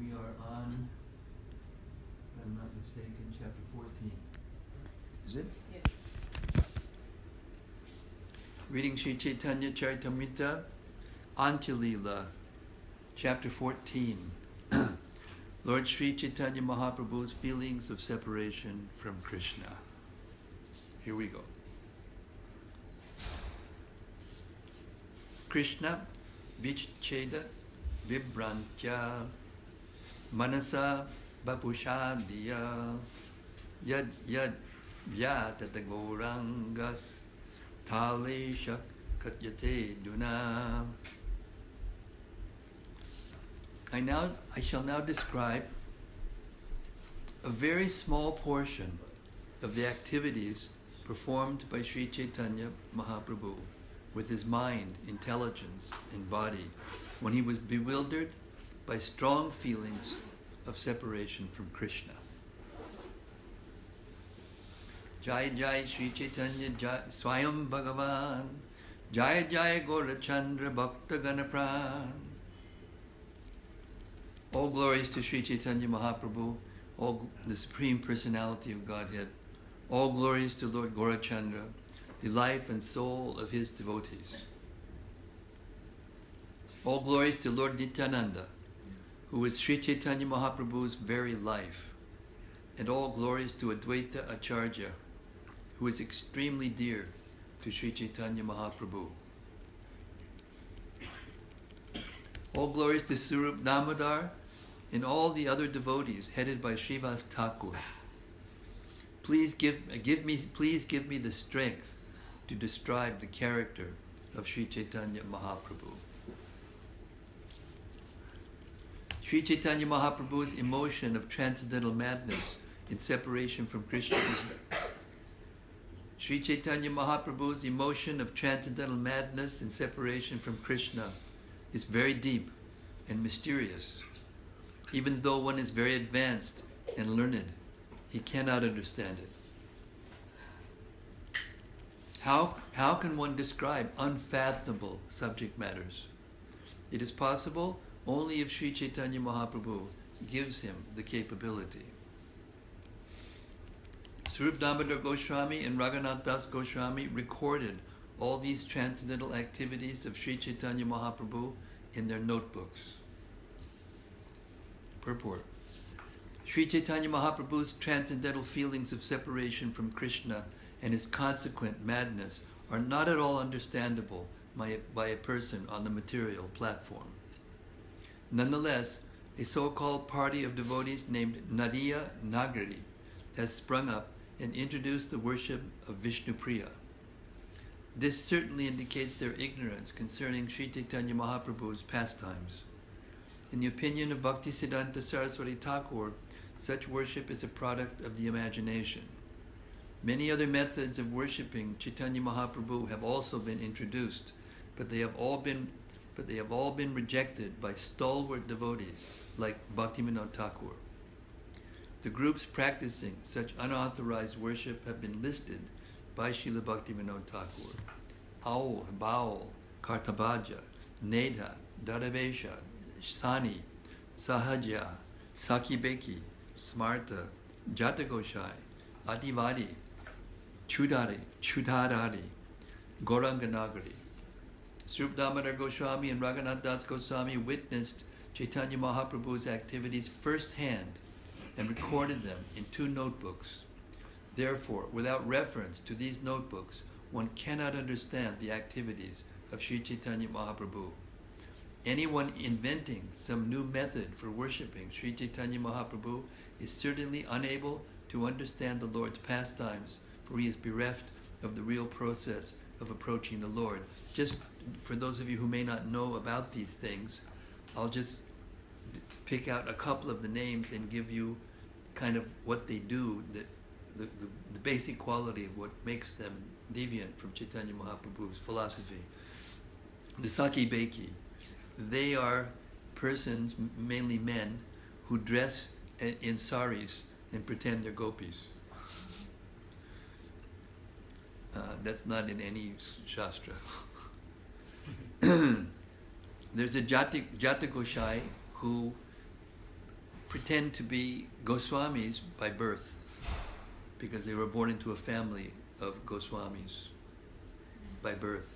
We are on, if I'm not mistaken, chapter 14. Is it? Yes. Reading Sri Caitanya-caritamrta, Antya-lila, chapter 14. Lord Sri Caitanya Mahaprabhu's feelings of separation from Krishna. Here we go. Krishna vichcheda vibrantya manasa bapushadiya yad yad vyatatagorangas talesha katyate duna. I shall now describe a very small portion of the activities performed by Sri Caitanya Mahaprabhu with his mind, intelligence, and body when he was bewildered by strong feelings of separation from Krishna. Jai Jai Sri Caitanya Jai Swayam Bhagavan Jai Jai Gaurachandra Bhakta Ganapran. All glories to Sri Caitanya Mahaprabhu, all the Supreme Personality of Godhead. All glories to Lord Gaurachandra, the life and soul of his devotees. All glories to Lord Nityananda, who is Sri Caitanya Mahaprabhu's very life. And all glories to Advaita Acharya, who is extremely dear to Sri Caitanya Mahaprabhu. All glories to Surup Damodar and all the other devotees headed by Srivas Thakur. Please give me the strength to describe the character of Sri Caitanya Mahaprabhu. Sri Caitanya Mahaprabhu's emotion of transcendental madness in separation from Krishna Sri Caitanya Mahaprabhu's emotion of transcendental madness in separation from Krishna is very deep and mysterious. Even though one is very advanced and learned, he cannot understand it. How can one describe unfathomable subject matters? It is possible only if Sri Caitanya Mahaprabhu gives him the capability. Swarup Damodar Goswami and Raghunath Das Goswami recorded all these transcendental activities of Sri Caitanya Mahaprabhu in their notebooks. Purport. Sri Caitanya Mahaprabhu's transcendental feelings of separation from Krishna and his consequent madness are not at all understandable by a person on the material platform. Nonetheless, a so-called party of devotees named Nadiya Nagari has sprung up and introduced the worship of Vishnu Priya. This certainly indicates their ignorance concerning Sri Caitanya Mahaprabhu's pastimes. In the opinion of Bhaktisiddhanta Saraswati Thakur, such worship is a product of the imagination. Many other methods of worshipping Chaitanya Mahaprabhu have also been introduced, but they have all been rejected by stalwart devotees like Bhaktivinoda Thakur. The groups practicing such unauthorized worship have been listed by Srila Bhaktivinoda Thakur: Aul, Baul, Kartabhaja, Nedha, Daravesha, Sani, Sahaja, Sakibeki, Smarta, Jatagoshai, Adivadi, Chudadari, Gauranganagari. Swarup Damodar Goswami and Raghunath Das Goswami witnessed Chaitanya Mahaprabhu's activities firsthand and recorded them in 2 notebooks. Therefore, without reference to these notebooks, one cannot understand the activities of Sri Caitanya Mahaprabhu. Anyone inventing some new method for worshipping Sri Caitanya Mahaprabhu is certainly unable to understand the Lord's pastimes, for he is bereft of the real process of approaching the Lord. Just for those of you who may not know about these things, I'll just pick out a couple of the names and give you kind of what they do, the basic quality of what makes them deviant from Chaitanya Mahaprabhu's philosophy. The Sakibeki, they are persons, mainly men, who dress in saris and pretend they're gopis. That's not in any shastra. There's a Jatagoshai who pretend to be Goswamis by birth because they were born into a family of Goswamis by birth.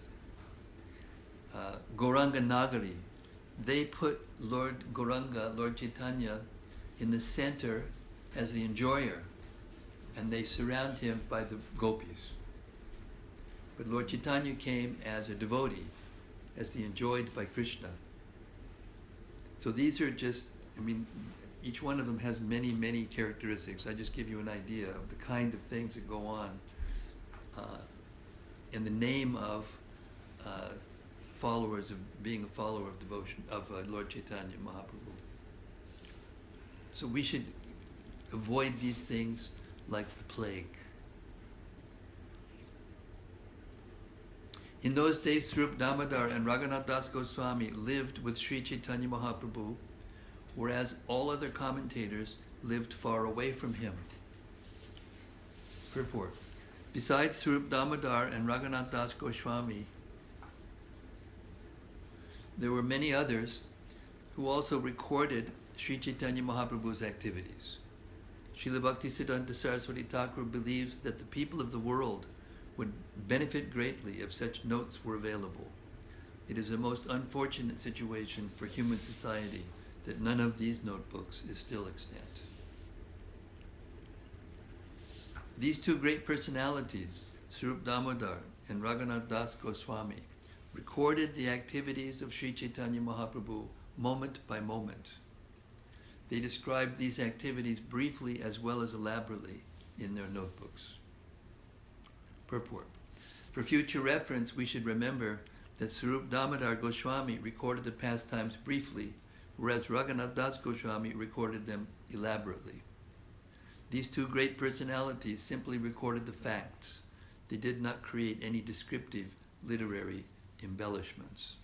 Gauranga Nagari, they put Lord Gauranga, Lord Chaitanya, in the center as the enjoyer, and they surround him by the gopis. But Lord Chaitanya came as a devotee, as the enjoyed by Krishna. So these are just, I mean, each one of them has many, many characteristics. I just give you an idea of the kind of things that go on in the name of followers, of being a follower of devotion, of Lord Chaitanya Mahaprabhu. So we should avoid these things like the plague. In those days, Swarup Damodar and Raghunath Das Goswami lived with Sri Caitanya Mahaprabhu, whereas all other commentators lived far away from him. Purport. Besides Swarup Damodar and Raghunath Das Goswami, there were many others who also recorded Sri Caitanya Mahaprabhu's activities. Srila Bhaktisiddhanta Saraswati Thakur believes that the people of the world would benefit greatly if such notes were available. It is a most unfortunate situation for human society that none of these notebooks is still extant. These two great personalities, Swarup Damodar and Raghunath Das Goswami, recorded the activities of Sri Caitanya Mahaprabhu moment by moment. They described these activities briefly as well as elaborately in their notebooks. Purport. For future reference, we should remember that Swarup Damodar Goswami recorded the pastimes briefly, whereas Raghunath Das Goswami recorded them elaborately. These two great personalities simply recorded the facts. They did not create any descriptive literary embellishments.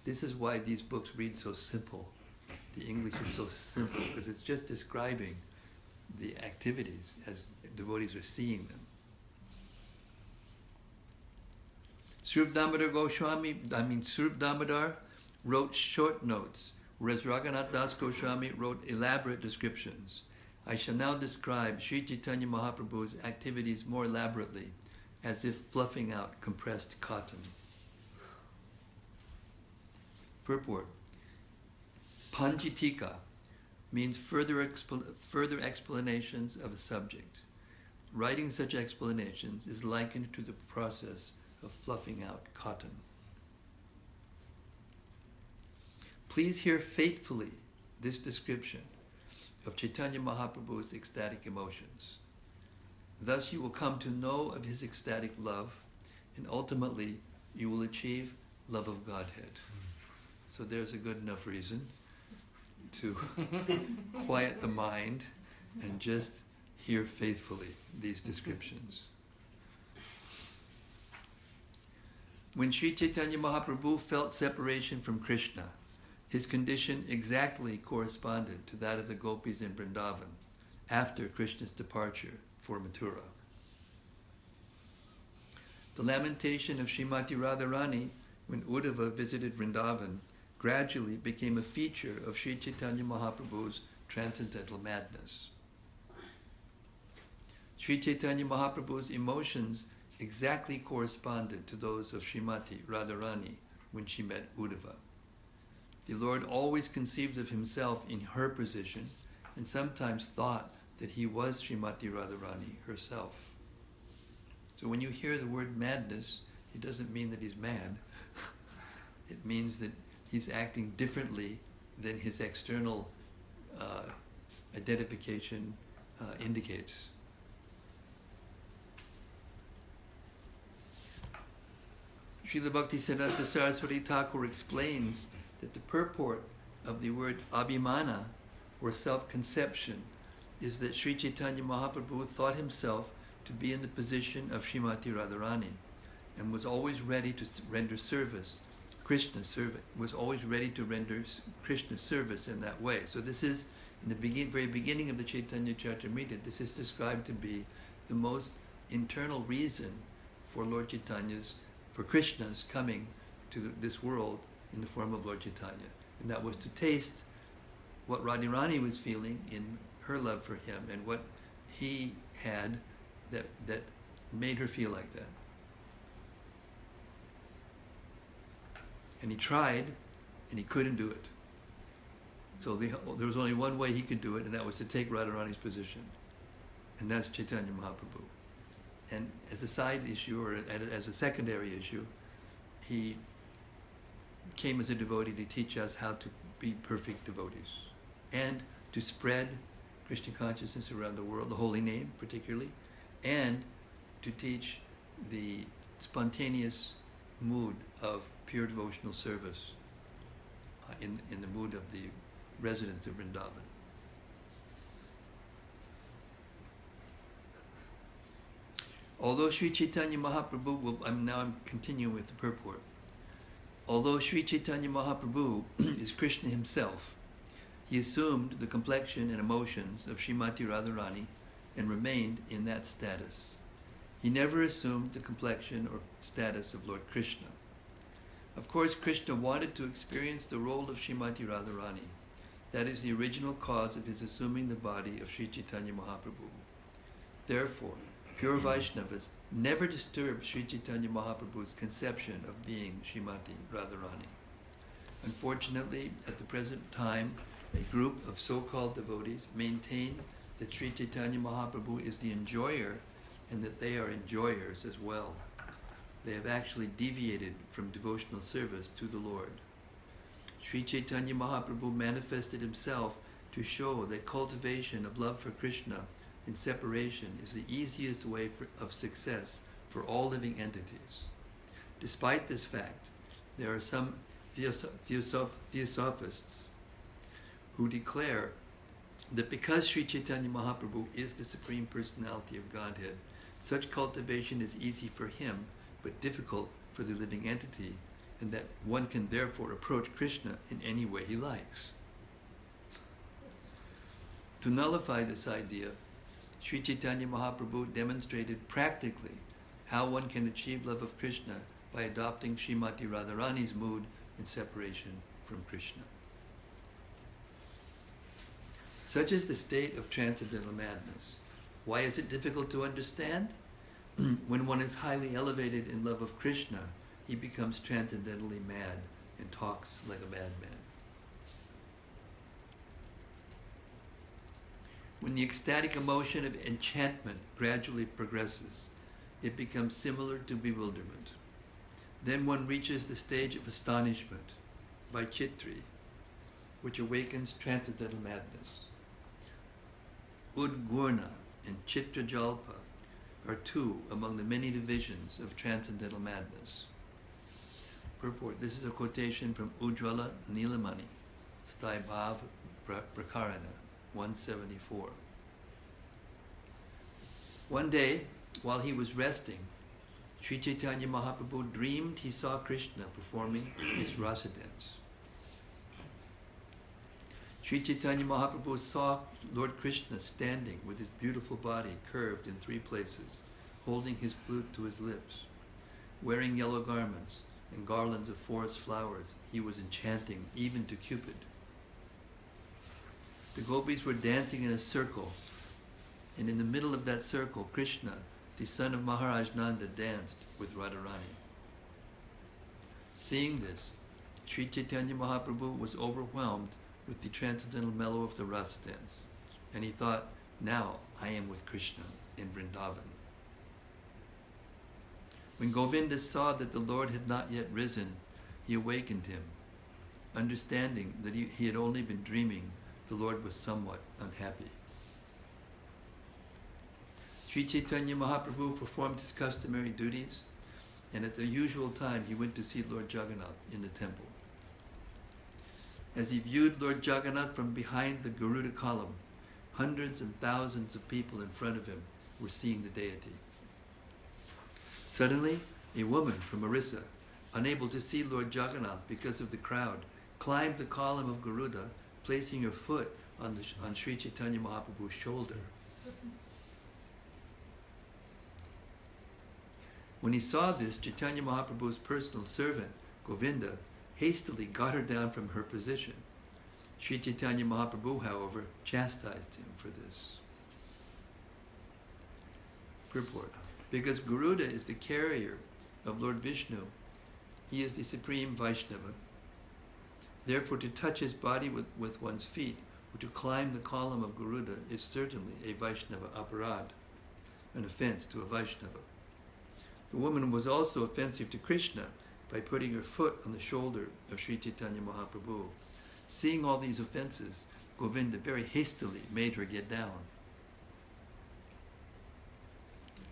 This is why these books read so simple. The English is so simple, because it's just describing the activities as devotees are seeing them. Swarup Damodar wrote short notes, whereas Raghunath Das Goswami wrote elaborate descriptions. I shall now describe Sri Caitanya Mahaprabhu's activities more elaborately, as if fluffing out compressed cotton. Purport. Panjitika means further explanations of a subject. Writing such explanations is likened to the process of fluffing out cotton. Please hear faithfully this description of Chaitanya Mahaprabhu's ecstatic emotions. Thus you will come to know of his ecstatic love, and ultimately you will achieve love of Godhead. So there's a good enough reason to quiet the mind and just hear faithfully these descriptions. When Sri Caitanya Mahaprabhu felt separation from Krishna, his condition exactly corresponded to that of the gopis in Vrindavan after Krishna's departure for Mathura. The lamentation of Srimati Radharani when Uddhava visited Vrindavan gradually became a feature of Sri Caitanya Mahaprabhu's transcendental madness. Sri Caitanya Mahaprabhu's emotions exactly corresponded to those of Srimati Radharani when she met Uddhava. The Lord always conceived of himself in her position and sometimes thought that he was Srimati Radharani herself. So when you hear the word madness, it doesn't mean that he's mad. It means that he's acting differently than his external identification indicates. Srila Bhaktisiddhanta Saraswati Thakur explains that the purport of the word abhimana, or self-conception, is that Sri Caitanya Mahaprabhu thought himself to be in the position of Srimati Radharani and was always ready to render service, Krishna service, was always ready to render Krishna service in that way. So this is, in the very beginning of the Caitanya-caritamrta, this is described to be the most internal reason for Lord Chaitanya's, for Krishna's coming to this world in the form of Lord Chaitanya. And that was to taste what Radharani was feeling in her love for him and what he had that made her feel like that. And he tried, and he couldn't do it. So there was only one way he could do it, and that was to take Radharani's position. And that's Chaitanya Mahaprabhu. And as a side issue, or as a secondary issue, he came as a devotee to teach us how to be perfect devotees and to spread Krishna consciousness around the world, the holy name particularly, and to teach the spontaneous mood of pure devotional service in the mood of the residents of Vrindavan. Although Sri Caitanya Mahaprabhu, I'm continuing with the purport. Although Sri Caitanya Mahaprabhu is Krishna himself, he assumed the complexion and emotions of Srimati Radharani and remained in that status. He never assumed the complexion or status of Lord Krishna. Of course, Krishna wanted to experience the role of Srimati Radharani. That is the original cause of his assuming the body of Sri Caitanya Mahaprabhu. Therefore, pure Vaishnavas never disturbed Sri Caitanya Mahaprabhu's conception of being Srimati Radharani. Unfortunately, at the present time, a group of so-called devotees maintain that Sri Caitanya Mahaprabhu is the enjoyer and that they are enjoyers as well. They have actually deviated from devotional service to the Lord. Sri Caitanya Mahaprabhu manifested himself to show that cultivation of love for Krishna in separation is the easiest way of success for all living entities. Despite this fact, there are some theosophists who declare that because Sri Caitanya Mahaprabhu is the Supreme Personality of Godhead, such cultivation is easy for him but difficult for the living entity, and that one can therefore approach Krishna in any way he likes. To nullify this idea, Sri Caitanya Mahaprabhu demonstrated practically how one can achieve love of Krishna by adopting Srimati Radharani's mood in separation from Krishna. Such is the state of transcendental madness. Why is it difficult to understand? When one is highly elevated in love of Krishna, he becomes transcendentally mad and talks like a madman. When the ecstatic emotion of enchantment gradually progresses, it becomes similar to bewilderment. Then one reaches the stage of astonishment, Vaichitri, which awakens transcendental madness. Udgurna and Chitrajalpa are two among the many divisions of transcendental madness. Purport. This is a quotation from Ujjvala Nilamani, Staibhav Prakarana, 174. One day, while he was resting, Sri Caitanya Mahaprabhu dreamed he saw Krishna performing his rasa dance. Sri Caitanya Mahaprabhu saw Lord Krishna standing with his beautiful body curved in three places, holding his flute to his lips. Wearing yellow garments and garlands of forest flowers, he was enchanting even to Cupid. The gopis were dancing in a circle, and in the middle of that circle, Krishna, the son of Maharaj Nanda, danced with Radharani. Seeing this, Sri Caitanya Mahaprabhu was overwhelmed with the transcendental mellow of the rasa dance, and he thought, now I am with Krishna in Vrindavan. When Govinda saw that the Lord had not yet risen, he awakened him. Understanding that he had only been dreaming, the Lord was somewhat unhappy. Sri Caitanya Mahaprabhu performed his customary duties, and at the usual time he went to see Lord Jagannath in the temple. As he viewed Lord Jagannath from behind the Garuda column, hundreds and thousands of people in front of him were seeing the deity. Suddenly, a woman from Orissa, unable to see Lord Jagannath because of the crowd, climbed the column of Garuda, placing her foot on Sri Caitanya Mahaprabhu's shoulder. When he saw this, Chaitanya Mahaprabhu's personal servant, Govinda, hastily got her down from her position. Sri Caitanya Mahaprabhu, however, chastised him for this. Purport. Because Garuda is the carrier of Lord Vishnu, he is the supreme Vaishnava. Therefore, to touch his body with one's feet, or to climb the column of Garuda, is certainly a Vaishnava aparad, an offense to a Vaishnava. The woman was also offensive to Krishna by putting her foot on the shoulder of Sri Caitanya Mahaprabhu. Seeing all these offenses, Govinda very hastily made her get down.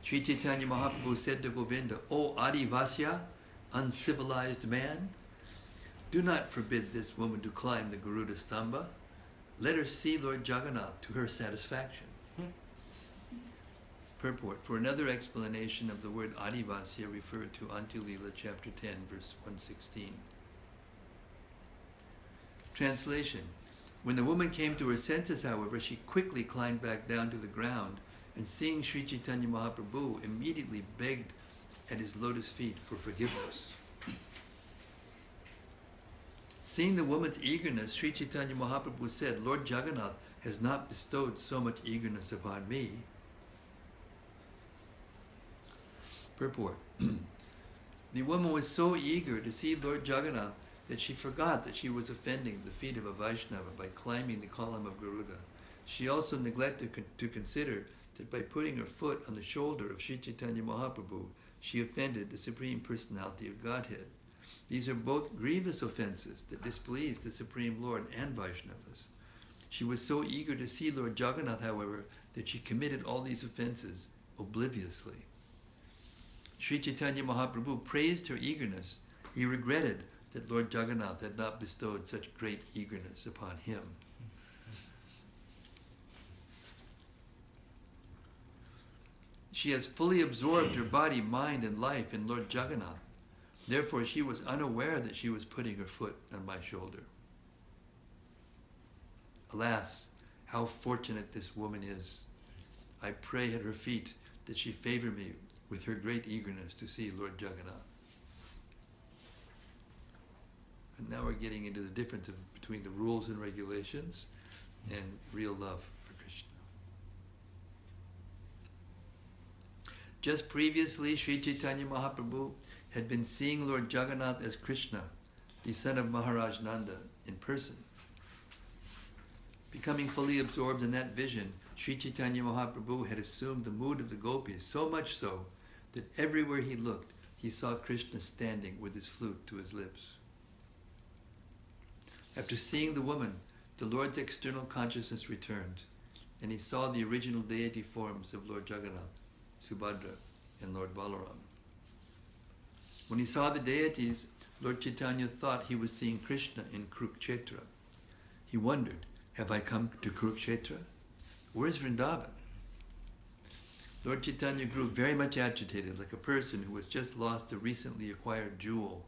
Sri Caitanya Mahaprabhu said to Govinda, "O Adivasya, uncivilized man, do not forbid this woman to climb the Garuda Stamba. Let her see Lord Jagannath to her satisfaction." Purport. For another explanation of the word Adivasya, refer to Antya-lila, chapter 10, verse 116. Translation. When the woman came to her senses, however, she quickly climbed back down to the ground, and seeing Sri Caitanya Mahaprabhu, immediately begged at his lotus feet for forgiveness. Seeing the woman's eagerness, Sri Caitanya Mahaprabhu said, "Lord Jagannath has not bestowed so much eagerness upon me." Purport. The woman was so eager to see Lord Jagannath that she forgot that she was offending the feet of a Vaishnava by climbing the column of Garuda. She also neglected to consider that by putting her foot on the shoulder of Sri Caitanya Mahaprabhu, she offended the Supreme Personality of Godhead. These are both grievous offenses that displeased the Supreme Lord and Vaishnavas. She was so eager to see Lord Jagannath, however, that she committed all these offenses obliviously. Sri Caitanya Mahaprabhu praised her eagerness. He regretted that Lord Jagannath had not bestowed such great eagerness upon him. She has fully absorbed her body, mind, and life in Lord Jagannath. Therefore, she was unaware that she was putting her foot on my shoulder. Alas, how fortunate this woman is. I pray at her feet that she favor me with her great eagerness to see Lord Jagannath. And now we're getting into the difference between the rules and regulations and real love for Krishna. Just previously, Sri Caitanya Mahaprabhu had been seeing Lord Jagannath as Krishna, the son of Maharaj Nanda, in person. Becoming fully absorbed in that vision, Sri Caitanya Mahaprabhu had assumed the mood of the gopis, so much so that everywhere he looked, he saw Krishna standing with his flute to his lips. After seeing the woman, the Lord's external consciousness returned, and he saw the original deity forms of Lord Jagannath, Subhadra, and Lord Balaram. When he saw the deities, Lord Chaitanya thought he was seeing Krishna in Kurukshetra. He wondered, have I come to Kurukshetra? Where's Vrindavan? Lord Chaitanya grew very much agitated, like a person who has just lost a recently acquired jewel.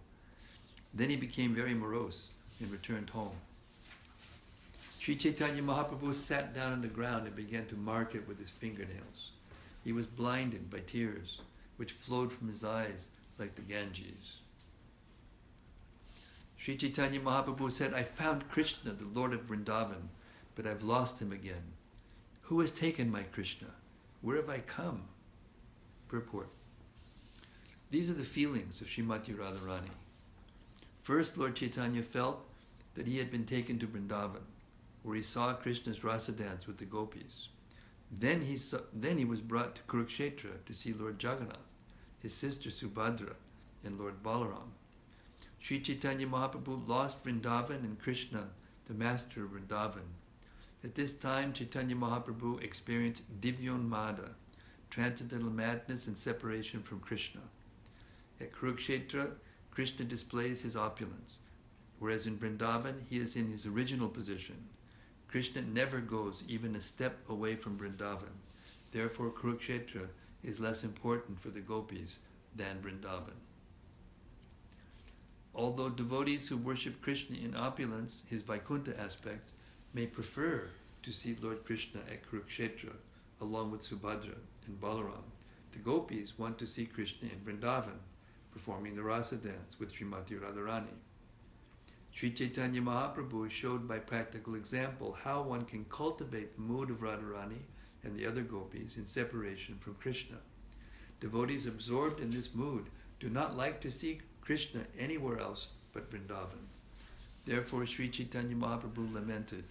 Then he became very morose and returned home. Sri Caitanya Mahaprabhu sat down on the ground and began to mark it with his fingernails. He was blinded by tears, which flowed from his eyes like the Ganges. Sri Caitanya Mahaprabhu said, I found Krishna, the Lord of Vrindavan, but I've lost him again. Who has taken my Krishna? Where have I come? Purport. These are the feelings of Srimati Radharani. First, Lord Chaitanya felt that he had been taken to Vrindavan, where he saw Krishna's rasa dance with the gopis. Then he was brought to Kurukshetra to see Lord Jagannath, his sister Subhadra, and Lord Balaram. Sri Caitanya Mahaprabhu lost Vrindavan and Krishna, the master of Vrindavan. At this time, Chaitanya Mahaprabhu experienced Divyonmada, transcendental madness and separation from Krishna. At Kurukshetra, Krishna displays his opulence, whereas in Vrindavan, he is in his original position. Krishna never goes even a step away from Vrindavan. Therefore, Kurukshetra is less important for the gopis than Vrindavan. Although devotees who worship Krishna in opulence, his Vaikuntha aspect, may prefer to see Lord Krishna at Kurukshetra along with Subhadra and Balaram, the gopis want to see Krishna in Vrindavan, performing the rasa dance with Srimati Radharani. Sri Caitanya Mahaprabhu showed by practical example how one can cultivate the mood of Radharani and the other gopis in separation from Krishna. Devotees absorbed in this mood do not like to see Krishna anywhere else but Vrindavan. Therefore Sri Caitanya Mahaprabhu lamented,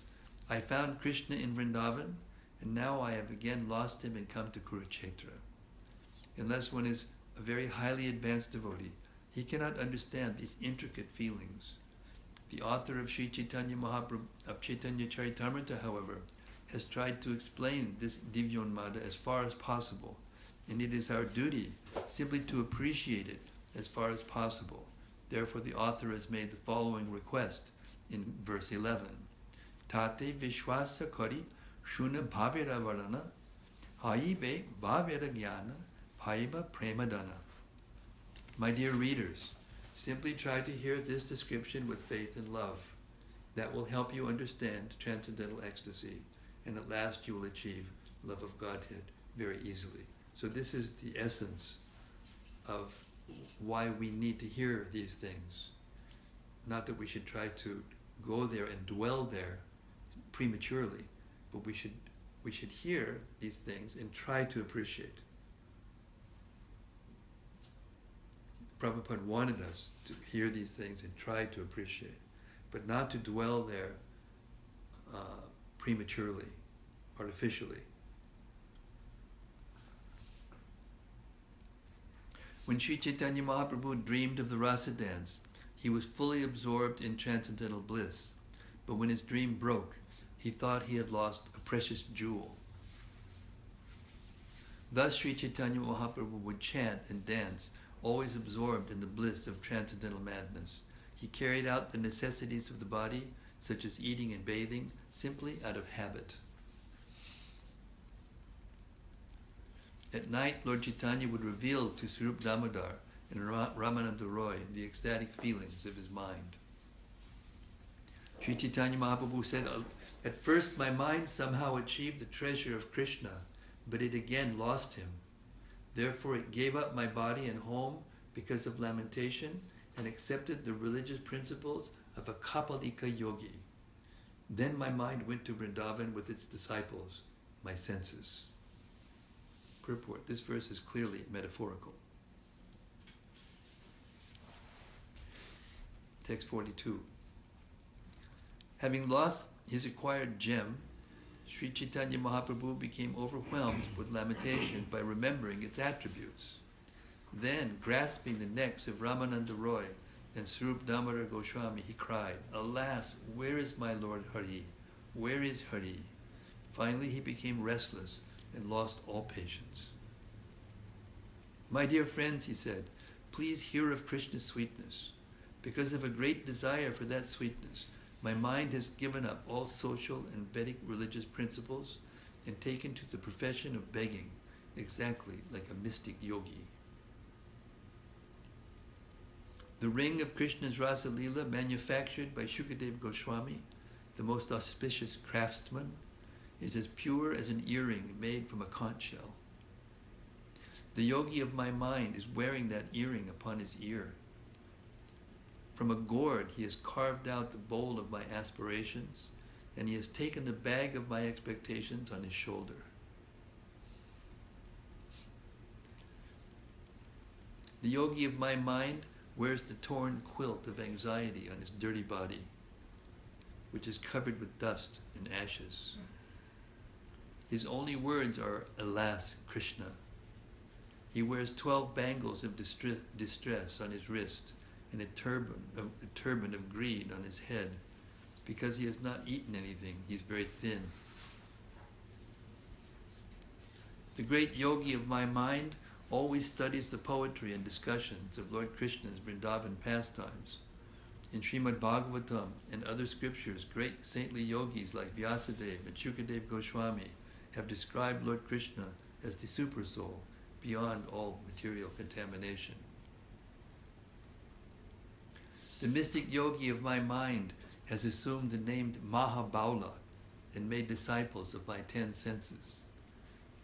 I found Krishna in Vrindavan, and now I have again lost him and come to Kurukshetra. Unless one is a very highly advanced devotee, he cannot understand these intricate feelings. The author of Sri Caitanya Mahaprabhu of Caitanya-caritamrta, however, has tried to explain this Divyonmada as far as possible, and it is our duty simply to appreciate it as far as possible. Therefore the author has made the following request in verse 11. Tate vishwasa kari shuna bhavira varana haibe bhavira jnana bhaiba premadana. My dear readers, simply try to hear this description with faith and love. That will help you understand transcendental ecstasy, and at last you will achieve love of Godhead very easily. So this is the essence of why we need to hear these things. Not that we should try to go there and dwell there prematurely, but we should hear these things and try to appreciate. Prabhupada wanted us to hear these things and try to appreciate, but not to dwell there prematurely, artificially. When Sri Caitanya Mahaprabhu dreamed of the rasa dance, he was fully absorbed in transcendental bliss. But when his dream broke, he thought he had lost a precious jewel. Thus Sri Caitanya Mahaprabhu would chant and dance, always absorbed in the bliss of transcendental madness. He carried out the necessities of the body, such as eating and bathing, simply out of habit. At night, Lord Chaitanya would reveal to Swarup Damodar and Ramananda Roy the ecstatic feelings of his mind. Sri Caitanya Mahaprabhu said, at first my mind somehow achieved the treasure of Krishna, but it again lost him. Therefore it gave up my body and home because of lamentation and accepted the religious principles of a Kapalika yogi. Then my mind went to Vrindavan with its disciples, my senses. Purport. This verse is clearly metaphorical. Text 42. Having lost his acquired gem, Sri Caitanya Mahaprabhu became overwhelmed with lamentation by remembering its attributes. Then, grasping the necks of Ramananda Roy and Swarup Damodar Goswami, he cried, alas, where is my Lord Hari? Where is Hari? Finally, he became restless and lost all patience. My dear friends, he said, please hear of Krishna's sweetness. Because of a great desire for that sweetness, my mind has given up all social and Vedic religious principles and taken to the profession of begging, exactly like a mystic yogi. The ring of Krishna's Rasa-lila, manufactured by Shukadev Goswami, the most auspicious craftsman, is as pure as an earring made from a conch shell. The yogi of my mind is wearing that earring upon his ear. From a gourd he has carved out the bowl of my aspirations, and he has taken the bag of my expectations on his shoulder. The yogi of my mind wears the torn quilt of anxiety on his dirty body, which is covered with dust and ashes. His only words are, alas, Krishna. He wears 12 bangles of distress on his wrist and a turban of greed on his head. Because he has not eaten anything, he's very thin. The great yogi of my mind always studies the poetry and discussions of Lord Krishna's Vrindavan pastimes. In Srimad Bhagavatam and other scriptures, great saintly yogis like Vyasadeva and Shukadev Goswami have described Lord Krishna as the super soul, beyond all material contamination. The mystic yogi of my mind has assumed the name Mahabaula and made disciples of my 10 senses.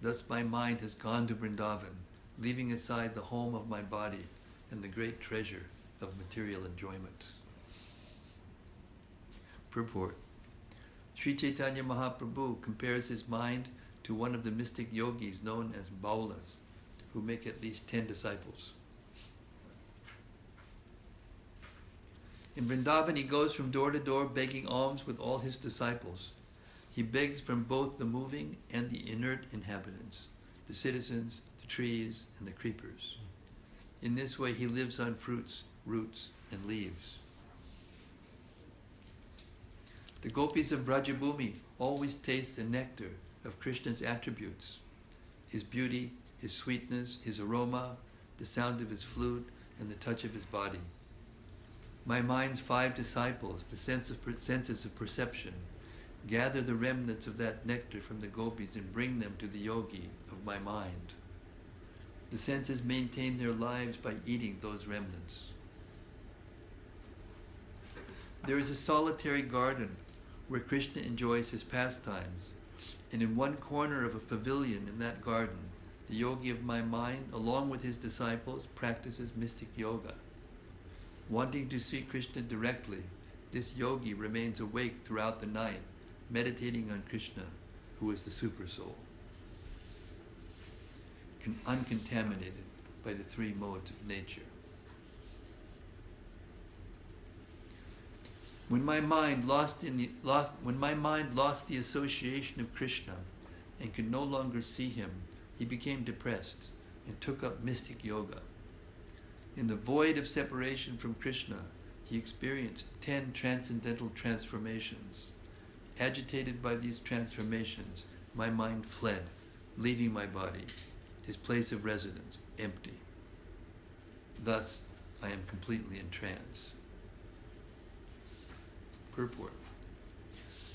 Thus my mind has gone to Vrindavan, leaving aside the home of my body and the great treasure of material enjoyment. Purport. Sri Caitanya Mahaprabhu compares his mind to one of the mystic yogis known as Baulas, who make at least 10 disciples. In Vrindavan, he goes from door to door begging alms with all his disciples. He begs from both the moving and the inert inhabitants, the citizens, the trees, and the creepers. In this way, he lives on fruits, roots, and leaves. The gopis of Brajabhumi always taste the nectar of Krishna's attributes: his beauty, his sweetness, his aroma, the sound of his flute, and the touch of his body. My mind's 5 disciples, the senses of perception, gather the remnants of that nectar from the gopis and bring them to the yogi of my mind. The senses maintain their lives by eating those remnants. There is a solitary garden where Krishna enjoys his pastimes, and in one corner of a pavilion in that garden, the yogi of my mind, along with his disciples, practices mystic yoga. Wanting to see Krishna directly, this yogi remains awake throughout the night, meditating on Krishna, who is the Supersoul, uncontaminated by the 3 modes of nature. When my mind lost the association of Krishna and could no longer see him, he became depressed and took up mystic yoga. In the void of separation from Krishna, he experienced 10 transcendental transformations. Agitated by these transformations, my mind fled, leaving my body, his place of residence, empty. Thus, I am completely in trance. Purport.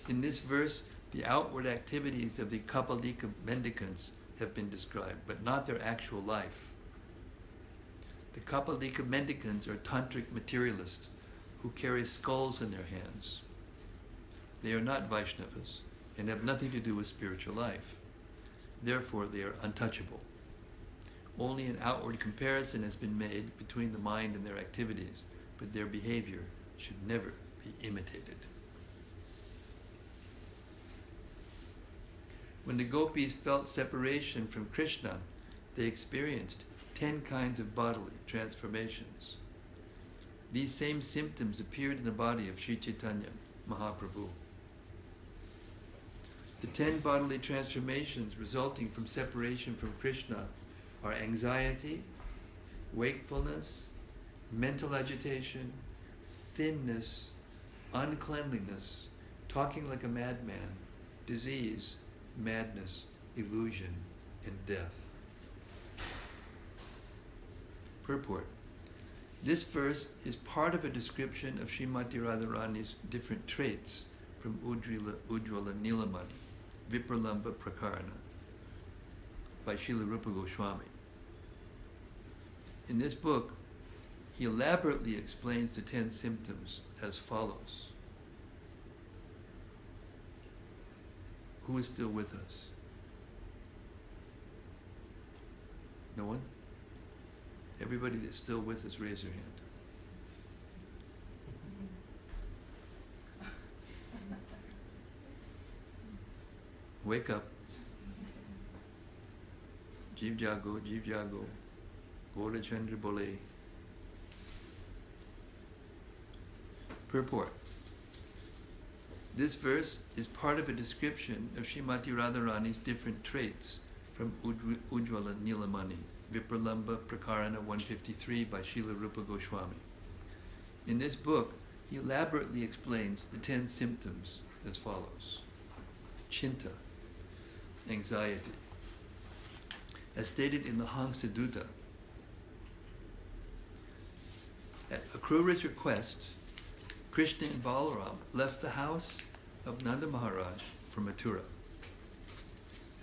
In this verse, the outward activities of the Kapalika mendicants have been described, but not their actual life. The Kapalika mendicants are tantric materialists who carry skulls in their hands. They are not Vaishnavas and have nothing to do with spiritual life. Therefore, they are untouchable. Only an outward comparison has been made between the mind and their activities, but their behavior should never be imitated. When the gopis felt separation from Krishna, they experienced 10 kinds of bodily transformations. These same symptoms appeared in the body of Sri Caitanya Mahaprabhu. The 10 bodily transformations resulting from separation from Krishna are anxiety, wakefulness, mental agitation, thinness, uncleanliness, talking like a madman, disease, madness, illusion, and death. Purport. This verse is part of a description of Srimati Radharani's different traits from Ujjvala Nilamani, Vipralamba Prakarana, by Srila Rupa Goswami. In this book, he elaborately explains the 10 symptoms as follows. Who is still with us? No one? Everybody that's still with us, raise your hand. Wake up. Jeev Jago, Gora Chandra Bole. Purport. This verse is part of a description of Srimati Radharani's different traits from Ujjvala Nilamani, Vipralamba Prakarana 153 by Srila Rupa Goswami. In this book, he elaborately explains the 10 symptoms as follows. Chinta, anxiety. As stated in the Hamsadutta, at Akrura's request, Krishna and Balaram left the house of Nanda Maharaj for Mathura.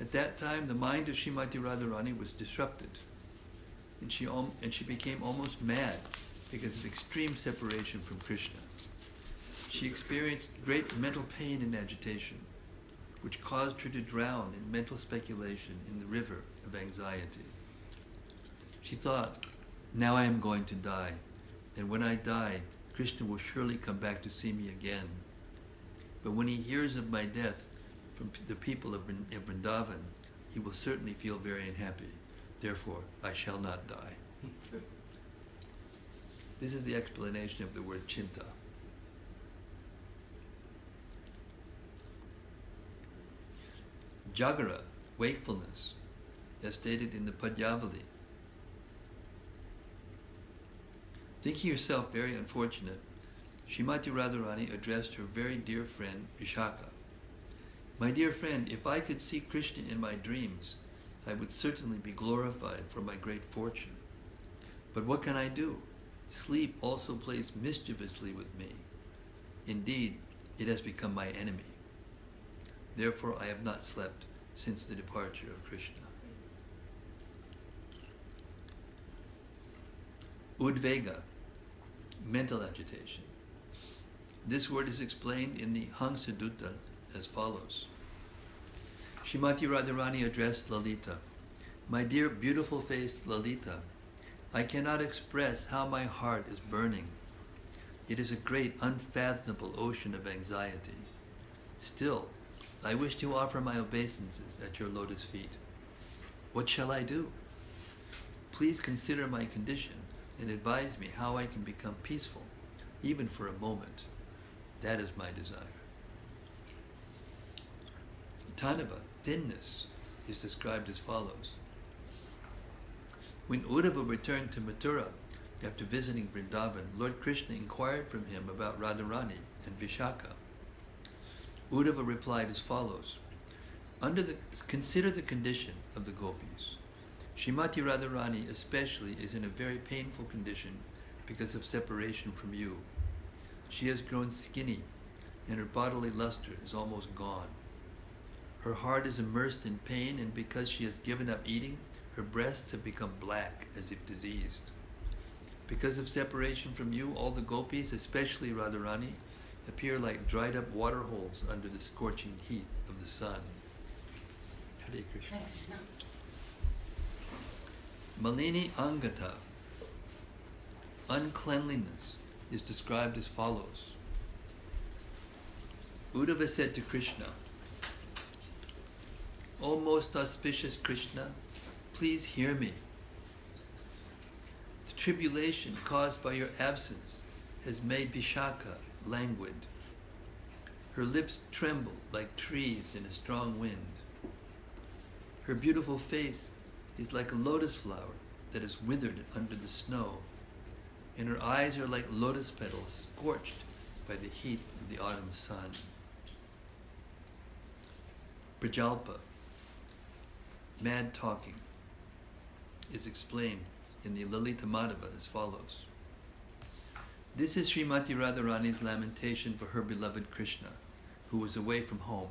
At that time, the mind of Srimati Radharani was disrupted, and she became almost mad because of extreme separation from Krishna. She experienced great mental pain and agitation, which caused her to drown in mental speculation in the river of anxiety. She thought, now I am going to die, and when I die, Krishna will surely come back to see me again. But when he hears of my death from the people of Vrindavan, he will certainly feel very unhappy. Therefore, I shall not die. This is the explanation of the word chinta. Jagara, wakefulness, as stated in the Padyavali. Thinking herself very unfortunate, Srimati Radharani addressed her very dear friend Vishaka. My dear friend, if I could see Krishna in my dreams, I would certainly be glorified for my great fortune. But what can I do? Sleep also plays mischievously with me. Indeed, it has become my enemy. Therefore, I have not slept since the departure of Krishna. Udvega, mental agitation. This word is explained in the Hamsadutta as follows. Srimati Radharani addressed Lalita. My dear beautiful-faced Lalita, I cannot express how my heart is burning. It is a great, unfathomable ocean of anxiety. Still, I wish to offer my obeisances at your lotus feet. What shall I do? Please consider my condition and advise me how I can become peaceful, even for a moment. That is my desire. Tanava, thinness, is described as follows. When Uddhava returned to Mathura after visiting Vrindavan, Lord Krishna inquired from him about Radharani and Vishaka. Uddhava replied as follows. Consider the condition of the gopis. Srimati Radharani especially is in a very painful condition because of separation from you. She has grown skinny and her bodily luster is almost gone. Her heart is immersed in pain, and because she has given up eating, her breasts have become black as if diseased. Because of separation from you, all the gopis, especially Radharani, appear like dried up water holes under the scorching heat of the sun. Hare Krishna. Hare Krishna. Malini Angata, uncleanliness, is described as follows. Uddhava said to Krishna, O most auspicious Krishna, please hear me. The tribulation caused by your absence has made Vishaka languid. Her lips tremble like trees in a strong wind. Her beautiful face is like a lotus flower that is withered under the snow, and her eyes are like lotus petals scorched by the heat of the autumn sun. Prajalpa, mad talking, is explained in the Lalita Madhava as follows. This is Srimati Radharani's lamentation for her beloved Krishna, who was away from home.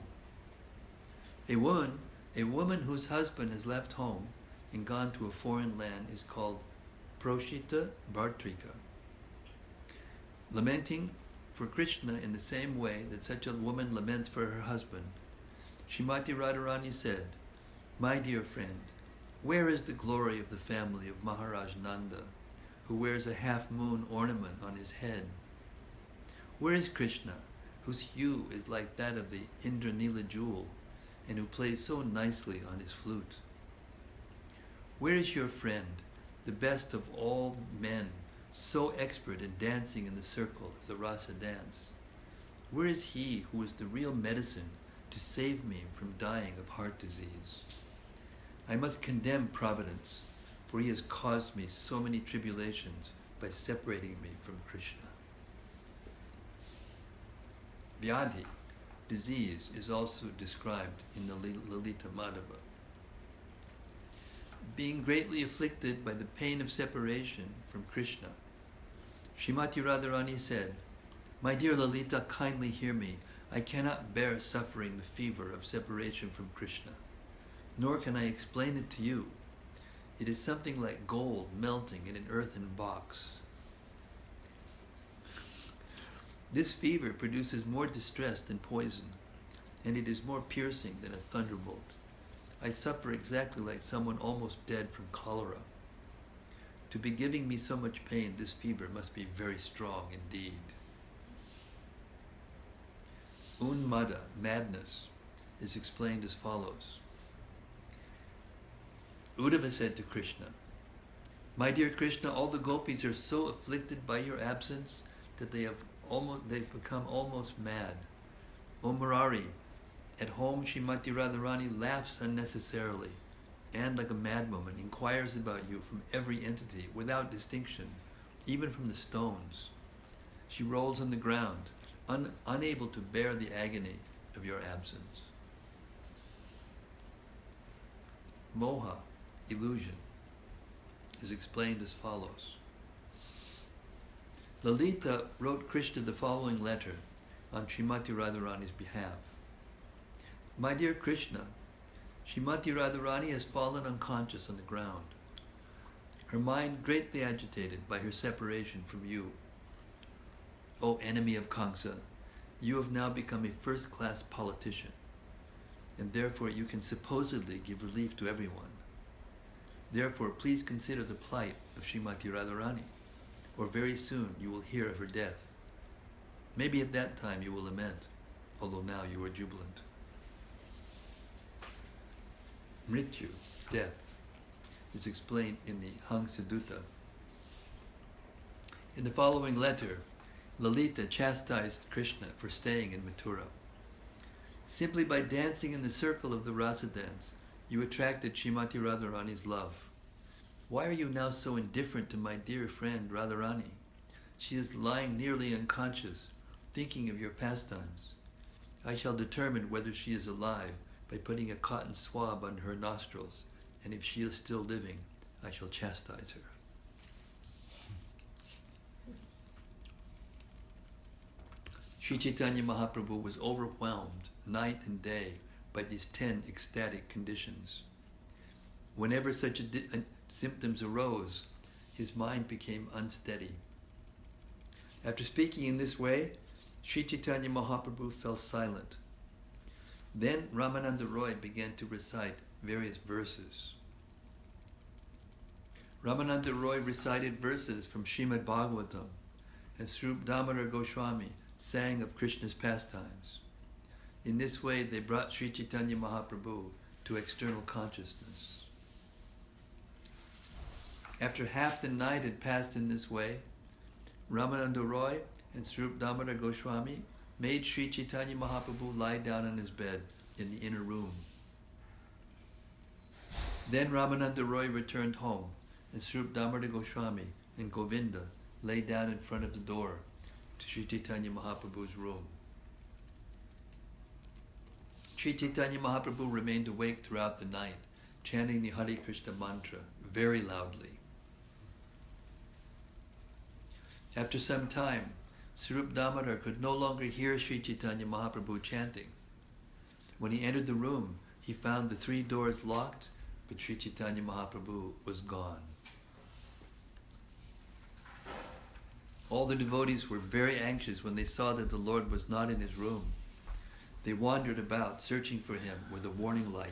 A woman whose husband has left home and gone to a foreign land is called Proshita Bhartrika. Lamenting for Krishna in the same way that such a woman laments for her husband, Srimati Radharani said, My dear friend, where is the glory of the family of Maharaj Nanda, who wears a half-moon ornament on his head? Where is Krishna, whose hue is like that of the Indranila jewel, and who plays so nicely on his flute? Where is your friend, the best of all men, so expert in dancing in the circle of the rasa dance? Where is he who is the real medicine to save me from dying of heart disease? I must condemn Providence, for he has caused me so many tribulations by separating me from Krishna. Vyadhi, disease, is also described in the Lalita Madhava. Being greatly afflicted by the pain of separation from Krishna, Srimati Radharani said, My dear Lalita, kindly hear me. I cannot bear suffering the fever of separation from Krishna, nor can I explain it to you. It is something like gold melting in an earthen box. This fever produces more distress than poison, and it is more piercing than a thunderbolt. I suffer exactly like someone almost dead from cholera. To be giving me so much pain, this fever must be very strong indeed. Unmada, madness, is explained as follows. Uddhava said to Krishna, "My dear Krishna, all the gopis are so afflicted by your absence that they've become almost mad. O Murari, at home Srimati Radharani laughs unnecessarily and like a madwoman inquires about you from every entity without distinction, even from the stones. She rolls on the ground, unable to bear the agony of your absence." Moha, illusion, is explained as follows. Lalita wrote Krishna the following letter on Srimati Radharani's behalf. "My dear Krishna, Srimati Radharani has fallen unconscious on the ground. Her mind greatly agitated by her separation from you. O enemy of Kamsa, you have now become a first-class politician, and therefore you can supposedly give relief to everyone. Therefore, please consider the plight of Srimati Radharani, or very soon you will hear of her death. Maybe at that time you will lament, although now you are jubilant." Mrityu, death, is explained in the Hangsadutta. In the following letter, Lalita chastised Krishna for staying in Mathura. "Simply by dancing in the circle of the rasa dance, you attracted Srimati Radharani's love. Why are you now so indifferent to my dear friend Radharani? She is lying nearly unconscious, thinking of your pastimes. I shall determine whether she is alive by putting a cotton swab on her nostrils, and if she is still living, I shall chastise her." Sri Caitanya Mahaprabhu was overwhelmed night and day by these 10 ecstatic conditions. Whenever such symptoms arose, his mind became unsteady. After speaking in this way, Sri Caitanya Mahaprabhu fell silent. Then Ramananda Roy began to recite various verses. Ramananda Roy recited verses from Srimad Bhagavatam, and Srup Damodar Goswami sang of Krishna's pastimes. In this way, they brought Sri Caitanya Mahaprabhu to external consciousness. After half the night had passed in this way, Ramananda Roy and Srup Damodar Goswami made Sri Caitanya Mahaprabhu lie down on his bed in the inner room. Then Ramananda Roy returned home, and Srup Damodar Goswami and Govinda lay down in front of the door to Sri Caitanya Mahaprabhu's room. Sri Caitanya Mahaprabhu remained awake throughout the night, chanting the Hare Krishna mantra very loudly. After some time, Srup Damodar could no longer hear Sri Caitanya Mahaprabhu chanting. When he entered the room, he found the 3 doors locked, but Sri Caitanya Mahaprabhu was gone. All the devotees were very anxious when they saw that the Lord was not in his room. They wandered about, searching for him with a warning lamp.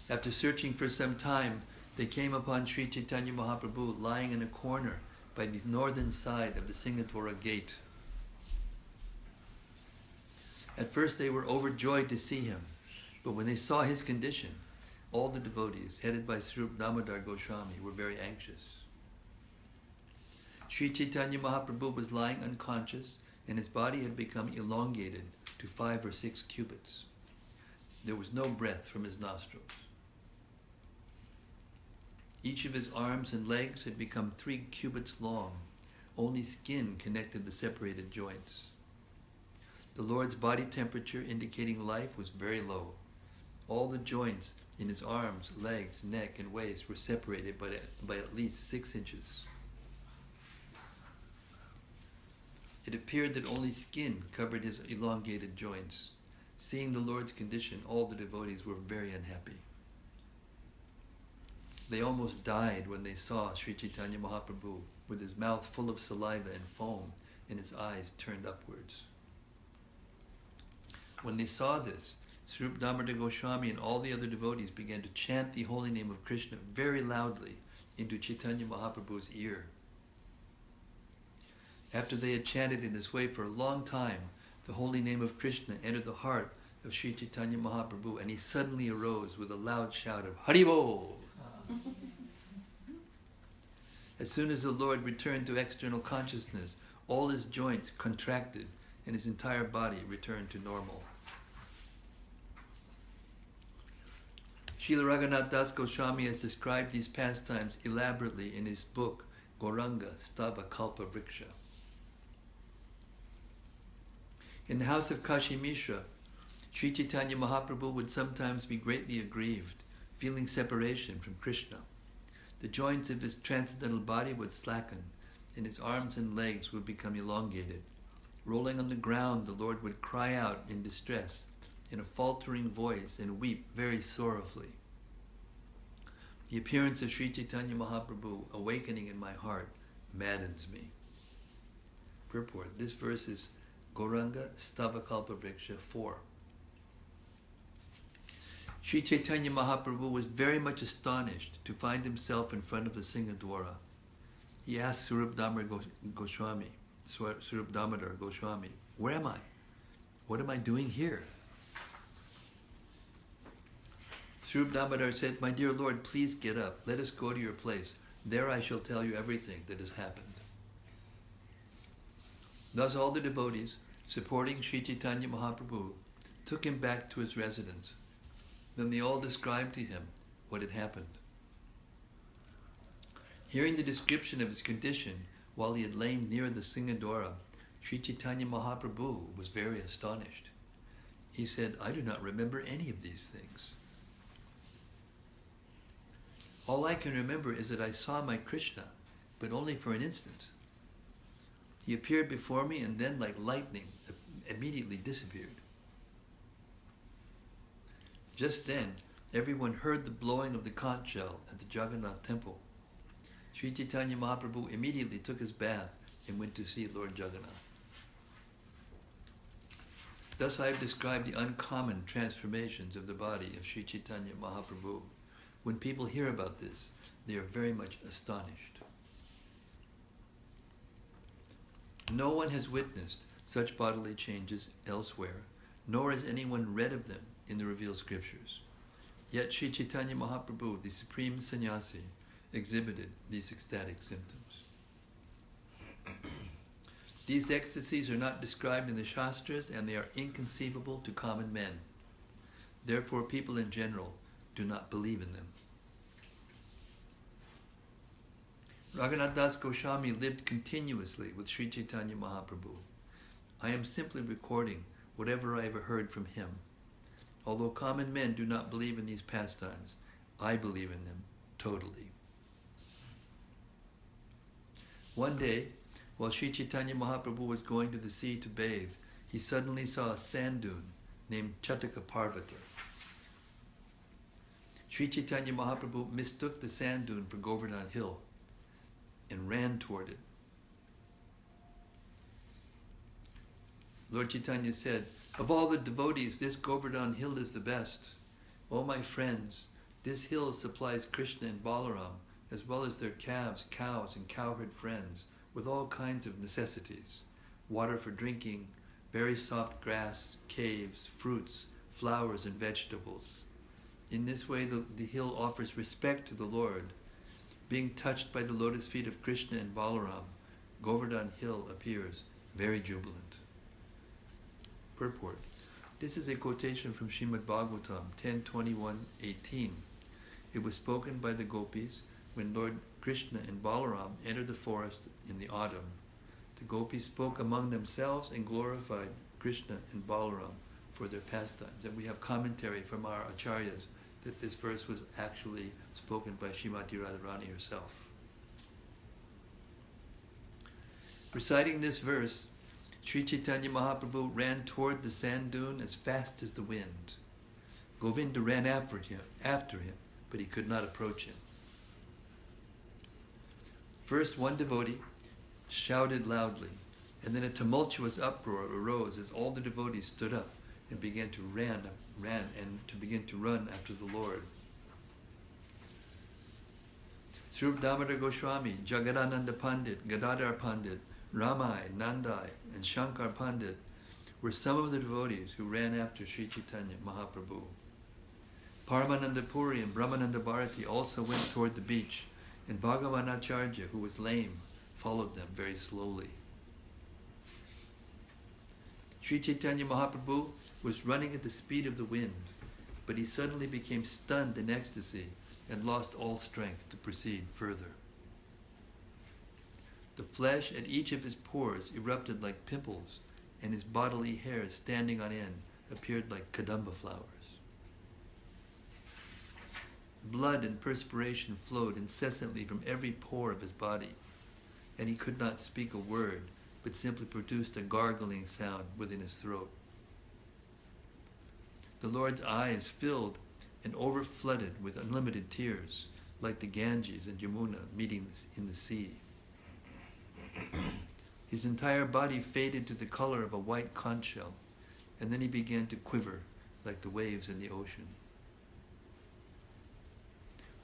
After searching for some time, they came upon Sri Caitanya Mahaprabhu lying in a corner by the northern side of the Singadwara gate. At first they were overjoyed to see him, but when they saw his condition, all the devotees, headed by Srup Damodar Goswami, were very anxious. Sri Caitanya Mahaprabhu was lying unconscious, and his body had become elongated to 5 or 6 cubits. There was no breath from his nostrils. Each of his arms and legs had become 3 cubits long. Only skin connected the separated joints. The Lord's body temperature, indicating life, was very low. All the joints in his arms, legs, neck, and waist were separated by at least 6 inches. It appeared that only skin covered his elongated joints. Seeing the Lord's condition, all the devotees were very unhappy. They almost died when they saw Sri Caitanya Mahaprabhu with his mouth full of saliva and foam and his eyes turned upwards. When they saw this, Srup Damodar Goswami and all the other devotees began to chant the holy name of Krishna very loudly into Chaitanya Mahaprabhu's ear. After they had chanted in this way for a long time, the holy name of Krishna entered the heart of Sri Caitanya Mahaprabhu, and he suddenly arose with a loud shout of Haribol. As soon as the Lord returned to external consciousness, all his joints contracted and his entire body returned to normal. Srila Raghunath Das Goswami has described these pastimes elaborately in his book, Gauranga Stava Kalpa Vriksha. In the house of Kashi Mishra, Sri Caitanya Mahaprabhu would sometimes be greatly aggrieved, feeling separation from Krishna. The joints of his transcendental body would slacken, and his arms and legs would become elongated. Rolling on the ground, the Lord would cry out in distress, in a faltering voice, and weep very sorrowfully. The appearance of Sri Caitanya Mahaprabhu awakening in my heart maddens me. Purport. This verse is Gauranga Stava Kalpa Vriksha 4. Sri Caitanya Mahaprabhu was very much astonished to find himself in front of the Singadwara. He asked Swarup Damodar Goswami, "Where am I? What am I doing here?" Swarup Damodar said, "My dear Lord, please get up. Let us go to your place. There I shall tell you everything that has happened." Thus all the devotees, supporting Sri Caitanya Mahaprabhu, took him back to his residence. Then they all described to him what had happened. Hearing the description of his condition while he had lain near the Singadwara, Sri Caitanya Mahaprabhu was very astonished. He said, "I do not remember any of these things. All I can remember is that I saw my Krishna, but only for an instant. He appeared before me and then, like lightning, immediately disappeared. Just then, everyone heard the blowing of the conch shell at the Jagannath temple. Sri Caitanya Mahaprabhu immediately took his bath and went to see Lord Jagannath. Thus I have described the uncommon transformations of the body of Sri Caitanya Mahaprabhu. When people hear about this, they are very much astonished. No one has witnessed such bodily changes elsewhere, nor has anyone read of them in the revealed scriptures. Yet Sri Caitanya Mahaprabhu, the supreme sannyasi, exhibited these ecstatic symptoms. These ecstasies are not described in the Shastras, and they are inconceivable to common men. Therefore, people in general do not believe in them. Raghunath Das Goswami lived continuously with Sri Caitanya Mahaprabhu. I am simply recording whatever I ever heard from him. Although common men do not believe in these pastimes, I believe in them totally. One day, while Sri Caitanya Mahaprabhu was going to the sea to bathe, he suddenly saw a sand dune named Chataka Parvata. Sri Caitanya Mahaprabhu mistook the sand dune for Govardhan Hill and ran toward it. Lord Chaitanya said, "Of all the devotees, this Govardhan Hill is the best. O my friends, this hill supplies Krishna and Balaram, as well as their calves, cows, and cowherd friends, with all kinds of necessities, water for drinking, very soft grass, caves, fruits, flowers, and vegetables. In this way, the hill offers respect to the Lord. Being touched by the lotus feet of Krishna and Balaram, Govardhan Hill appears very jubilant." Purport. This is a quotation from Srimad Bhagavatam 10:21-18. It was spoken by the gopis when Lord Krishna and Balaram entered the forest in the autumn. The gopis spoke among themselves and glorified Krishna and Balaram for their pastimes. And we have commentary from our acharyas that this verse was actually spoken by Srimati Radharani herself. Reciting this verse, Sri Caitanya Mahaprabhu ran toward the sand dune as fast as the wind. Govinda ran after him, but he could not approach him. First, one devotee shouted loudly, and then a tumultuous uproar arose as all the devotees stood up and began to run after the Lord. Swarup Damodar Goswami, Jagadananda Pandit, Gadadhar Pandit, Ramai, Nandai, and Shankar Pandit were some of the devotees who ran after Sri Caitanya Mahaprabhu. Paramananda Puri and Brahmananda Bharati also went toward the beach, and Bhagavan Acharya, who was lame, followed them very slowly. Sri Caitanya Mahaprabhu was running at the speed of the wind, but he suddenly became stunned in ecstasy and lost all strength to proceed further. The flesh at each of his pores erupted like pimples, and his bodily hairs standing on end appeared like kadamba flowers. Blood and perspiration flowed incessantly from every pore of his body, and he could not speak a word, but simply produced a gargling sound within his throat. The Lord's eyes filled and overflooded with unlimited tears, like the Ganges and Yamuna meeting in the sea. His entire body faded to the color of a white conch shell, and then he began to quiver like the waves in the ocean.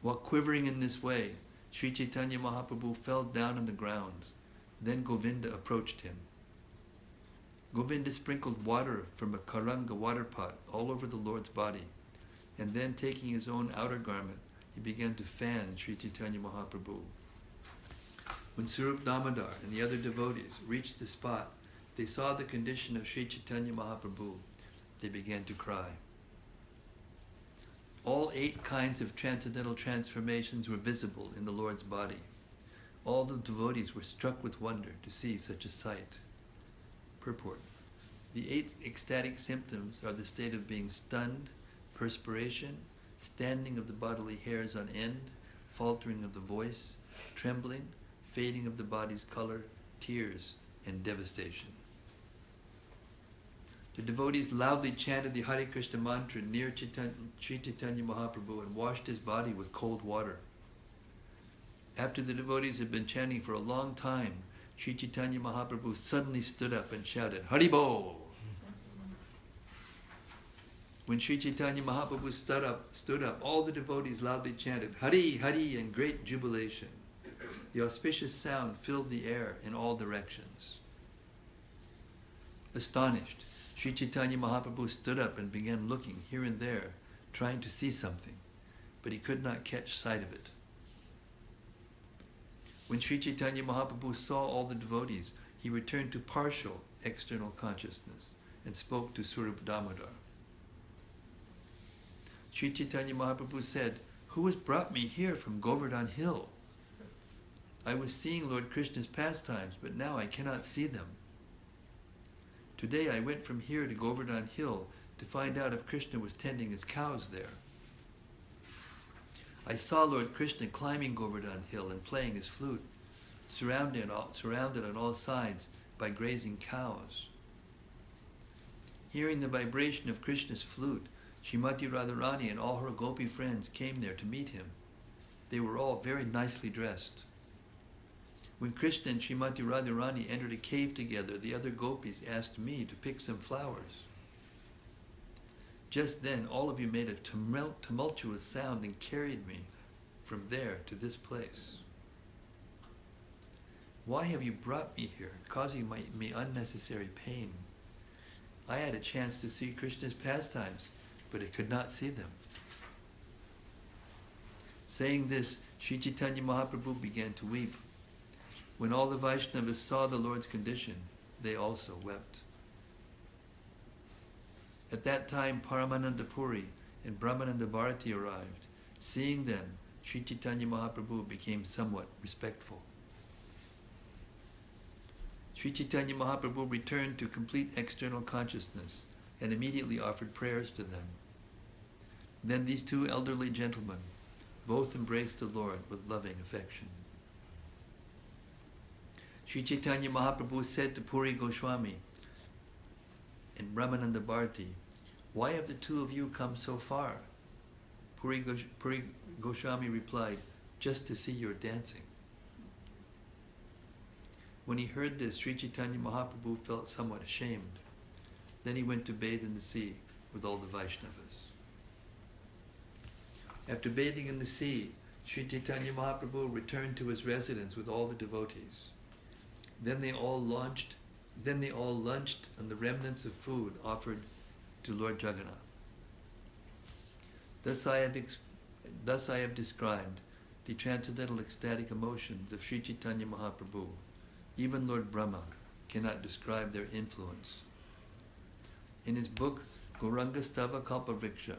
While quivering in this way, Sri Caitanya Mahaprabhu fell down on the ground. Then Govinda approached him. Govinda sprinkled water from a karanga water pot all over the Lord's body, and then taking his own outer garment, he began to fan Sri Caitanya Mahaprabhu. When Swarup Damodar and the other devotees reached the spot, they saw the condition of Sri Caitanya Mahaprabhu. They began to cry. All 8 kinds of transcendental transformations were visible in the Lord's body. All the devotees were struck with wonder to see such a sight. Purport. The 8 ecstatic symptoms are the state of being stunned, perspiration, standing of the bodily hairs on end, faltering of the voice, trembling, fading of the body's color, tears, and devastation. The devotees loudly chanted the Hare Krishna mantra near Sri Caitanya Mahaprabhu and washed his body with cold water. After the devotees had been chanting for a long time, Sri Caitanya Mahaprabhu suddenly stood up and shouted, Haribol! When Sri Caitanya Mahaprabhu stood up, all the devotees loudly chanted, Hari, Hari, in great jubilation. The auspicious sound filled the air in all directions. Astonished, Sri Caitanya Mahaprabhu stood up and began looking here and there, trying to see something, but he could not catch sight of it. When Sri Caitanya Mahaprabhu saw all the devotees, he returned to partial external consciousness and spoke to Swarup Damodar. Sri Caitanya Mahaprabhu said, "Who has brought me here from Govardhan Hill? I was seeing Lord Krishna's pastimes, but now I cannot see them. Today I went from here to Govardhan Hill to find out if Krishna was tending his cows there. I saw Lord Krishna climbing Govardhan Hill and playing his flute, surrounded on all sides by grazing cows. Hearing the vibration of Krishna's flute, Srimati Radharani and all her gopi friends came there to meet him. They were all very nicely dressed. When Krishna and Srimati Radharani entered a cave together, the other gopis asked me to pick some flowers. Just then, all of you made a tumultuous sound and carried me from there to this place. Why have you brought me here, causing me unnecessary pain? I had a chance to see Krishna's pastimes, but I could not see them." Saying this, Sri Caitanya Mahaprabhu began to weep. When all the Vaishnavas saw the Lord's condition, they also wept. At that time, Paramananda Puri and Brahmananda Bharati arrived. Seeing them, Sri Caitanya Mahaprabhu became somewhat respectful. Sri Caitanya Mahaprabhu returned to complete external consciousness and immediately offered prayers to them. Then these 2 elderly gentlemen both embraced the Lord with loving affection. Sri Caitanya Mahaprabhu said to Puri Goswami and Brahmananda Bharati, "Why have the 2 of you come so far?" Puri Goswami replied, "Just to see your dancing." When he heard this, Sri Caitanya Mahaprabhu felt somewhat ashamed. Then he went to bathe in the sea with all the Vaishnavas. After bathing in the sea, Sri Caitanya Mahaprabhu returned to his residence with all the devotees. Then they all lunched on the remnants of food offered to Lord Jagannath. Thus I have described the transcendental ecstatic emotions of Sri Caitanya Mahaprabhu. Even Lord Brahma cannot describe their influence. In his book Gauranga Stava Kalpavriksha,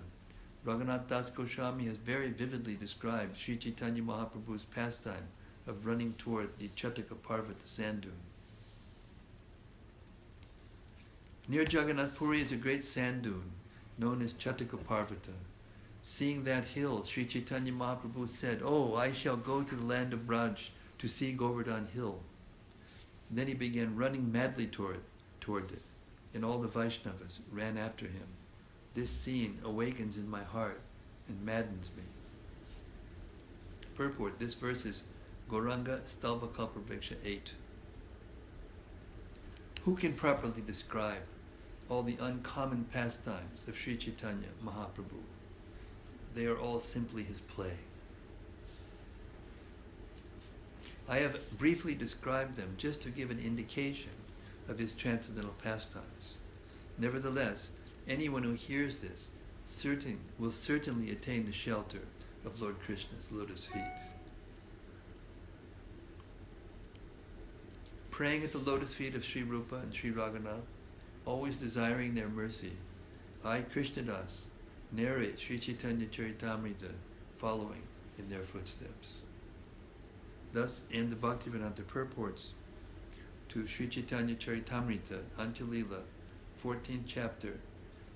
Raghunath Das Goswami has very vividly described Sri Caitanya Mahaprabhu's pastime of running toward the Chataka Parvata sand dune. Near Jagannath Puri is a great sand dune known as Chataka Parvata. Seeing that hill, Sri Caitanya Mahaprabhu said, "Oh, I shall go to the land of Braj to see Govardhan Hill." And then he began running madly toward it, and all the Vaishnavas ran after him. This scene awakens in my heart and maddens me. Purport: this verse is Gauranga Stalva Kalpavriksha 8. Who can properly describe all the uncommon pastimes of Sri Caitanya Mahaprabhu? They are all simply his play. I have briefly described them just to give an indication of his transcendental pastimes. Nevertheless, anyone who hears this will certainly attain the shelter of Lord Krishna's lotus feet. Praying at the lotus feet of Sri Rupa and Sri Raghunath, always desiring their mercy, I, Krishnadas, narrate Sri Caitanya-caritamrta, following in their footsteps. Thus end the Bhaktivedanta purports to Sri Caitanya-caritamrta, Antya-lila, 14th chapter,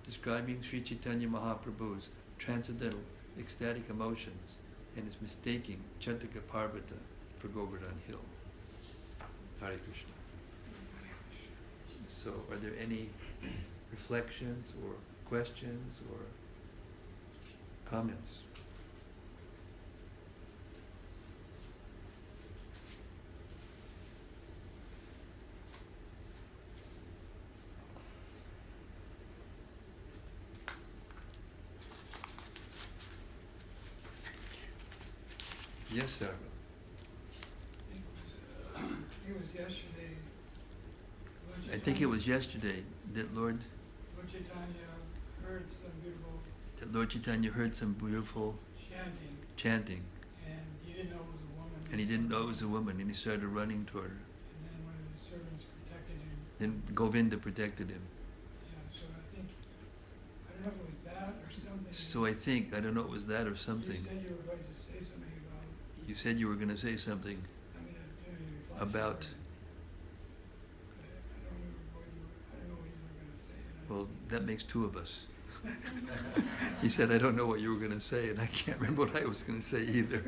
describing Sri Caitanya Mahaprabhu's transcendental ecstatic emotions and his mistaking Chataka Parvata for Govardhan Hill. Hare Krishna. So, are there any reflections or questions or comments? Yes, sir. It was yesterday. I think it was yesterday that Lord Chaitanya heard some beautiful Chaitanya heard some beautiful chanting, and he didn't know it was a woman. and he didn't know it was a woman, and he started running toward her. And then one of his servants protected him. Then Govinda protected him. Yeah, so I think, I don't know if it was that or something. So I think, I don't know if it was that or something. You said you were going to say something about. You said you were going to say something I mean, your about. I don't know what you were going to say. Well, that makes two of us. He said, I don't know what you were going to say, and I can't remember what I was going to say either.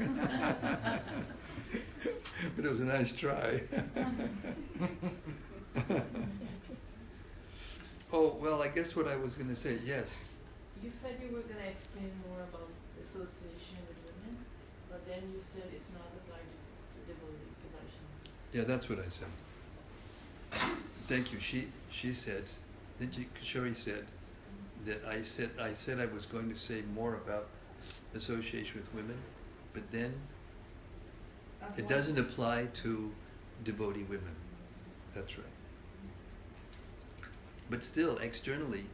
But it was a nice try. Oh, well, I guess what I was going to say, yes. You said you were going to explain more about association with women, but then you said it's not applied to devotee devotion. Yeah, that's what I said. Thank you. She said, Kishori said, that I said I was going to say more about association with women, but then it doesn't apply to devotee women. That's right. But still, externally,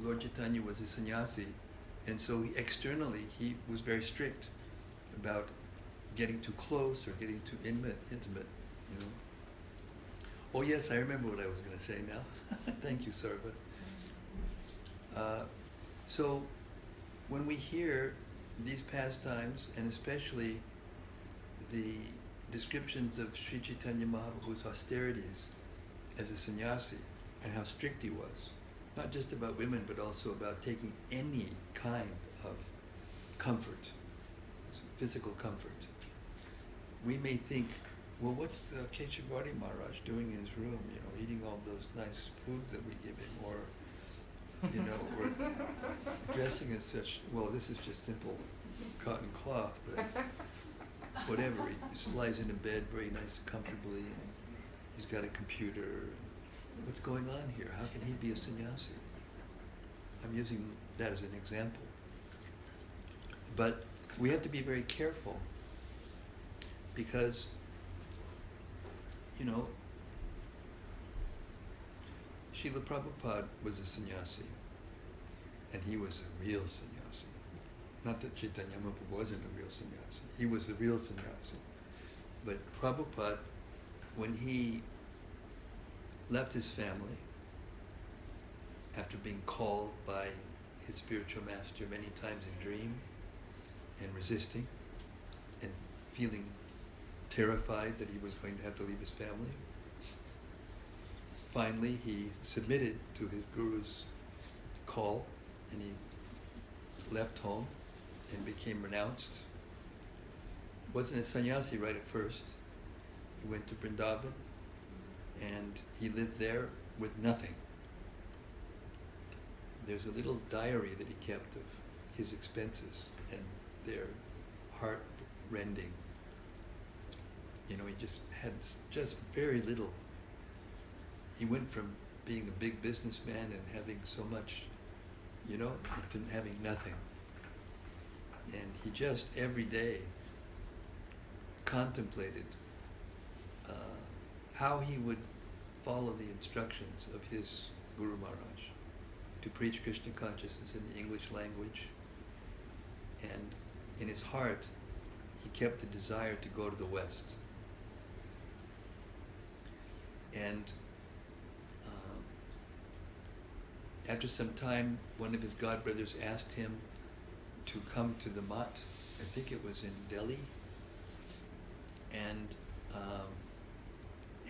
Lord Chaitanya was a sannyasi, and so externally he was very strict about getting too close or getting too intimate. Oh yes, I remember what I was going to say now. Thank you, Sarva. So when we hear these pastimes, and especially the descriptions of Sri Caitanya Mahaprabhu's austerities as a sannyasi, and how strict he was, not just about women, but also about taking any kind of comfort, physical comfort, we may think, well, what's Kesava Maharaj doing in his room, eating all those nice food that we give him, or or dressing in such, well, this is just simple cotton cloth, but whatever. He just lies in a bed very nice and comfortably, and he's got a computer. What's going on here? How can he be a sannyasi? I'm using that as an example. But we have to be very careful, because you know, Srila Prabhupada was a sannyasi, and he was a real sannyasi. Not that Chaitanya Mahaprabhu wasn't a real sannyasi. He was the real sannyasi. But Prabhupada, when he left his family, after being called by his spiritual master many times in dream, and resisting, and feeling terrified that he was going to have to leave his family, finally he submitted to his guru's call, and he left home and became renounced. Wasn't a sannyasi right at first. He went to Vrindavan, and he lived there with nothing. There's a little diary that he kept of his expenses, and they're heart-rending. You know, he just had just very little. He went from being a big businessman and having so much, you know, to having nothing. And he just every day contemplated how he would follow the instructions of his Guru Maharaj to preach Krishna consciousness in the English language. And in his heart, he kept the desire to go to the West. And after some time, one of his godbrothers asked him to come to the Mat, I think it was in Delhi, and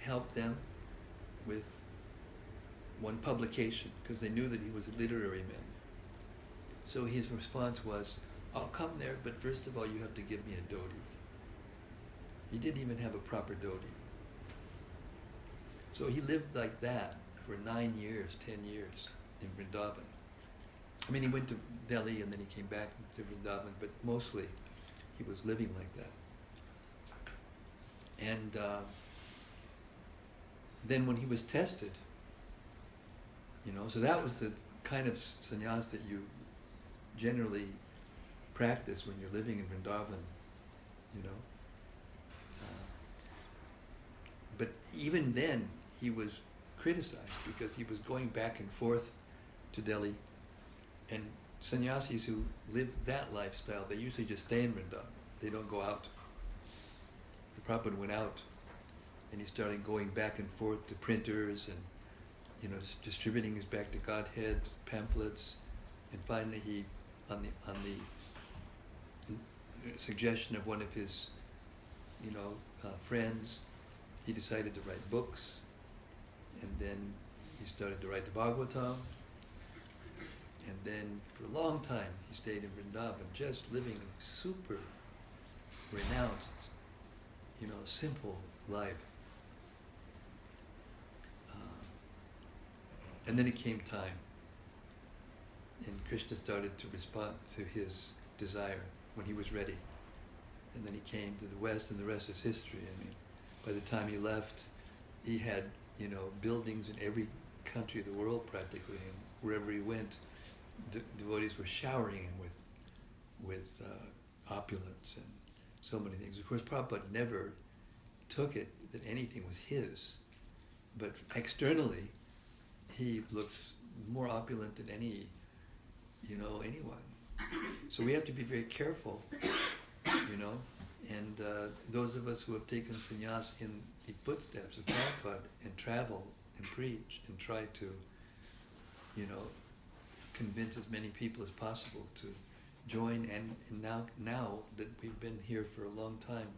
help them with one publication, because they knew that he was a literary man. So his response was, I'll come there, but first of all you have to give me a dhoti. He didn't even have a proper dhoti. So he lived like that for 9 years, 10 years in Vrindavan. I mean, he went to Delhi and then he came back to Vrindavan, but mostly he was living like that. And then when he was tested, you know, so that was the kind of sannyas that you generally practice when you're living in Vrindavan, you know. But even then, he was criticized because he was going back and forth to Delhi, and sannyasis who live that lifestyle, they usually just stay in Vrindavan. They don't go out. The Prabhupada went out, and he started going back and forth to printers and, you know, distributing his Back to Godhead pamphlets, and finally he, on the suggestion of one of his, you know, friends, he decided to write books, and then he started to write the Bhagavatam, and then for a long time he stayed in Vrindavan, just living a super renounced, you know, simple life. And then it came time, and Krishna started to respond to his desire when he was ready. And then he came to the West, and the rest is history. I mean, by the time he left, he had, you know, buildings in every country of the world practically, and wherever he went, devotees were showering him with opulence and so many things. Of course, Prabhupada never took it that anything was his, but externally, he looks more opulent than any, you know, anyone. So we have to be very careful, you know, and those of us who have taken sannyas in the footsteps of Prabhupada and travel and preach and try to, you know, convince as many people as possible to join, and now that we've been here for a long time,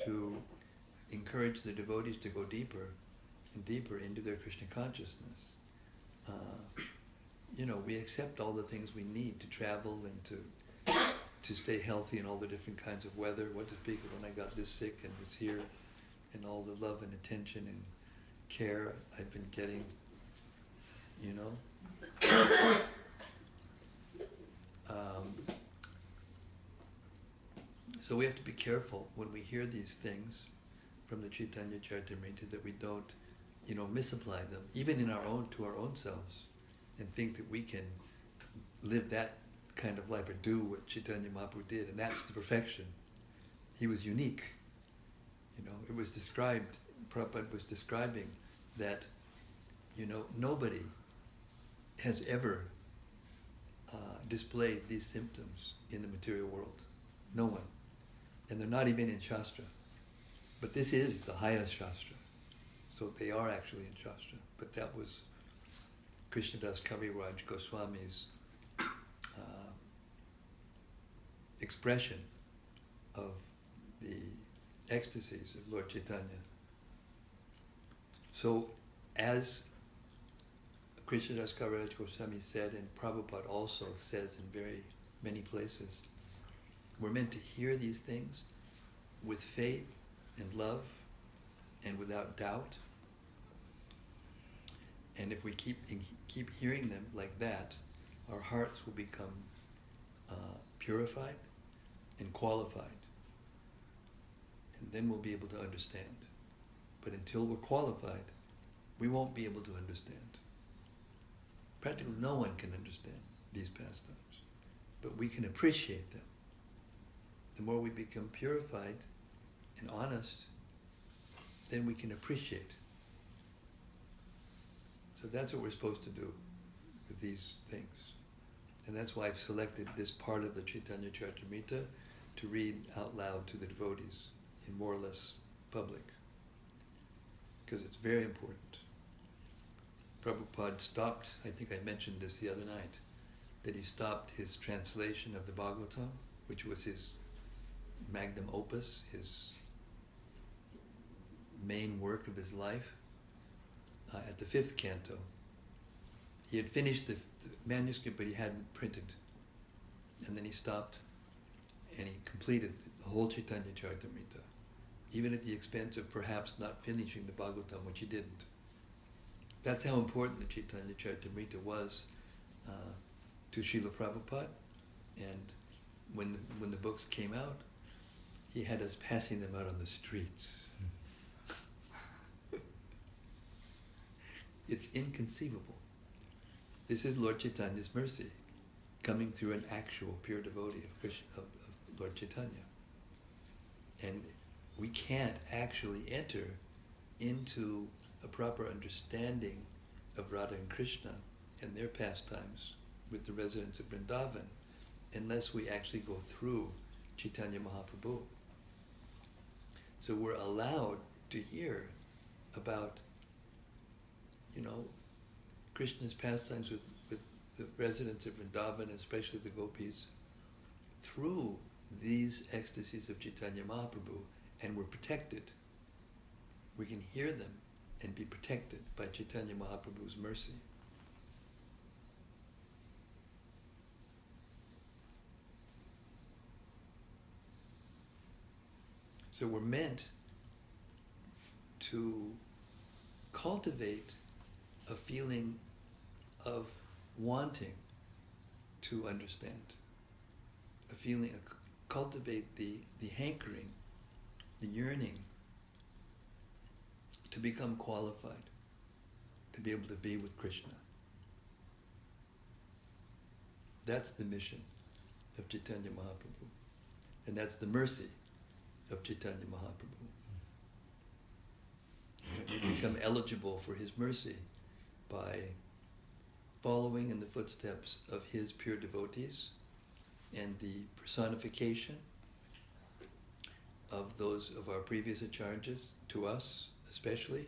to encourage the devotees to go deeper and deeper into their Krishna consciousness. You know, we accept all the things we need to travel and to stay healthy in all the different kinds of weather. What to speak of when I got this sick and was here, and all the love and attention and care I've been getting, you know. So we have to be careful when we hear these things from the Caitanya-caritamrta that we don't, you know, misapply them, even in to our own selves, and think that we can live that kind of life or do what Chaitanya Mahaprabhu did, and that's the perfection. He was unique. You know, it was described Prabhupada was describing that, nobody has ever displayed these symptoms in the material world. No one. And they're not even in Shastra. But this is the highest Shastra. So they are actually in Shastra. But that was Krishnadas Kaviraj Goswami's expression of the ecstasies of Lord Chaitanya. So as Krishnadas Kaviraj Goswami said, and Prabhupada also says in very many places, we're meant to hear these things with faith and love and without doubt. And if we keep hearing them like that, our hearts will become purified and qualified. And then we'll be able to understand. But until we're qualified, we won't be able to understand. Practically no one can understand these pastimes, but we can appreciate them. The more we become purified and honest, then we can appreciate. So that's what we're supposed to do with these things. And that's why I've selected this part of the Caitanya-caritamrta to read out loud to the devotees in more or less public, because it's very important. Prabhupada stopped, I think I mentioned this the other night, that he stopped his translation of the Bhagavatam, which was his magnum opus, his main work of his life, at the 5th canto. He had finished the manuscript, but he hadn't printed. And then he stopped, and he completed the whole Caitanya-caritamrta, even at the expense of perhaps not finishing the Bhagavatam, which he didn't. That's how important the Caitanya-caritamrta was to Srila Prabhupada. And when the books came out, he had us passing them out on the streets. It's inconceivable. This is Lord Chaitanya's mercy, coming through an actual pure devotee of Lord Chaitanya. And we can't actually enter into a proper understanding of Radha and Krishna and their pastimes with the residents of Vrindavan unless we actually go through Chaitanya Mahaprabhu. So we're allowed to hear about, Krishna's pastimes with the residents of Vrindavan, especially the gopis, through these ecstasies of Chaitanya Mahaprabhu, and we're protected. We can hear them and be protected by Chaitanya Mahaprabhu's mercy. So we're meant to cultivate a feeling of wanting to understand, cultivate the hankering, the yearning to become qualified, to be able to be with Krishna. That's the mission of Chaitanya Mahaprabhu. And that's the mercy of Chaitanya Mahaprabhu. We become eligible for his mercy by following in the footsteps of his pure devotees, and the personification of those of our previous acharyas, to us especially,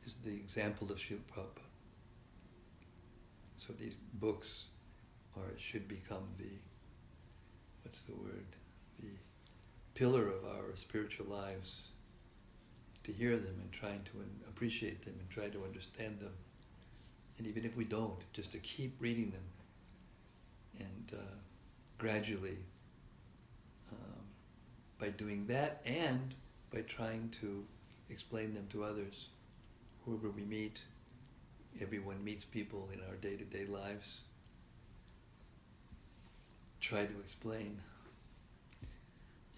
is the example of Srila Prabhupada. So these books should become the pillar of our spiritual lives, to hear them and trying to appreciate them and try to understand them. And even if we don't, just to keep reading them and gradually, by doing that and by trying to explain them to others, whoever we meet. Everyone meets people in our day-to-day lives. Try to explain.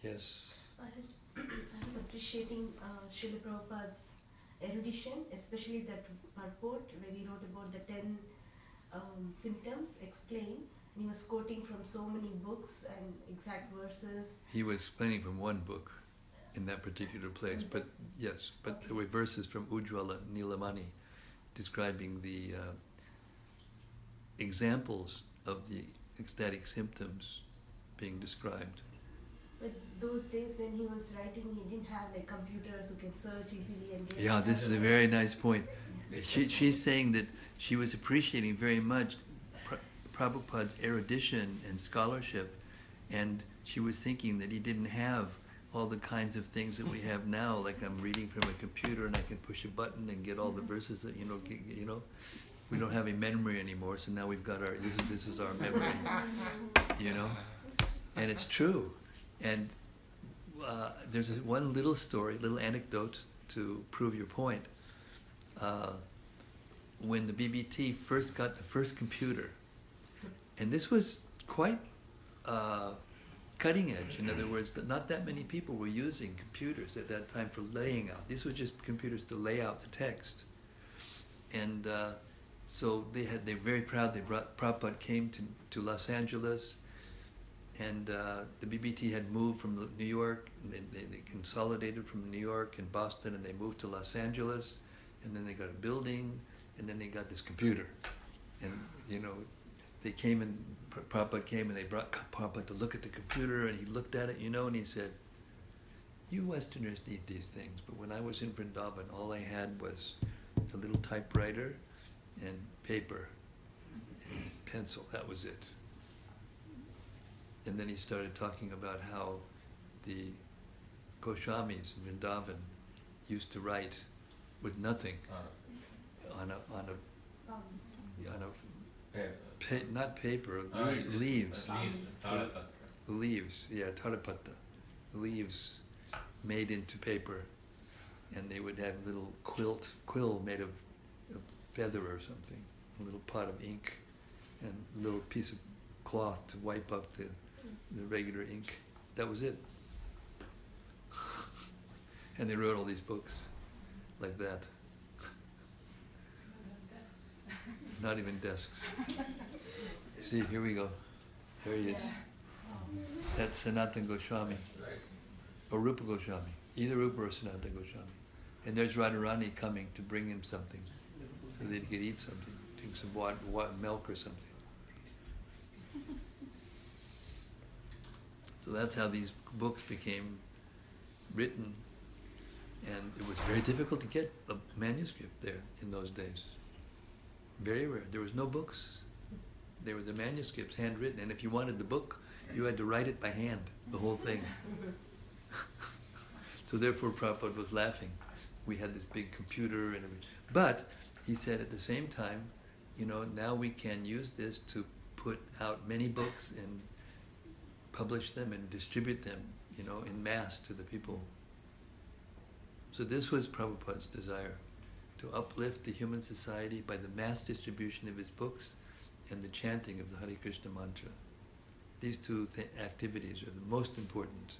Yes. I was appreciating Srila Prabhupada's erudition, especially that purport where he wrote about the 10 symptoms explained. And he was quoting from so many books and exact verses. He was explaining from one book. in that particular place. But yes, but there were verses from Ujjwala Nilamani describing the examples of the ecstatic symptoms being described. But those days when he was writing, he didn't have like computers who can search easily and get. Yeah, this is a very nice point. She's saying that she was appreciating very much Prabhupada's erudition and scholarship, and she was thinking that he didn't have all the kinds of things that we have now, like I'm reading from a computer and I can push a button and get all the verses that, we don't have a memory anymore, so now we've got this is our memory, and it's true. And there's one little story, little anecdote to prove your point. When the BBT first got the first computer, and this was quite cutting edge. In other words, that not that many people were using computers at that time for laying out. These were just computers to lay out the text. And so they're very proud. Prabhupada came to Los Angeles, and the BBT had moved from New York. They consolidated from New York and Boston, and they moved to Los Angeles, and then they got a building, and then they got this computer. And, they came and Prabhupada came and they brought Prabhupada to look at the computer, and he looked at it, and he said, "You Westerners need these things, but when I was in Vrindavan, all I had was a little typewriter and paper and pencil. That was it." And then he started talking about how the Goswamis in Vrindavan used to write with nothing on a not paper, leaves. Leaves, yeah, tarapatta. Leaves made into paper. And they would have a little quill made of feather or something, a little pot of ink, and a little piece of cloth to wipe up the regular ink. That was it. And they wrote all these books like that. Not even desks. See, here we go. There he is. That's Sanatana Goswami. Or Rupa Goswami. Either Rupa or Sanatana Goswami. And there's Radharani coming to bring him something, so that he could eat something, drink some water, milk or something. So that's how these books became written. And it was very difficult to get a manuscript there in those days. Very rare. There was no books. They were the manuscripts, handwritten. And if you wanted the book, you had to write it by hand, the whole thing. So therefore Prabhupada was laughing. We had this big computer and everything. But he said at the same time, now we can use this to put out many books and publish them and distribute them, in mass to the people. So this was Prabhupada's desire, to uplift the human society by the mass distribution of his books and the chanting of the Hare Krishna mantra. These two activities are the most important.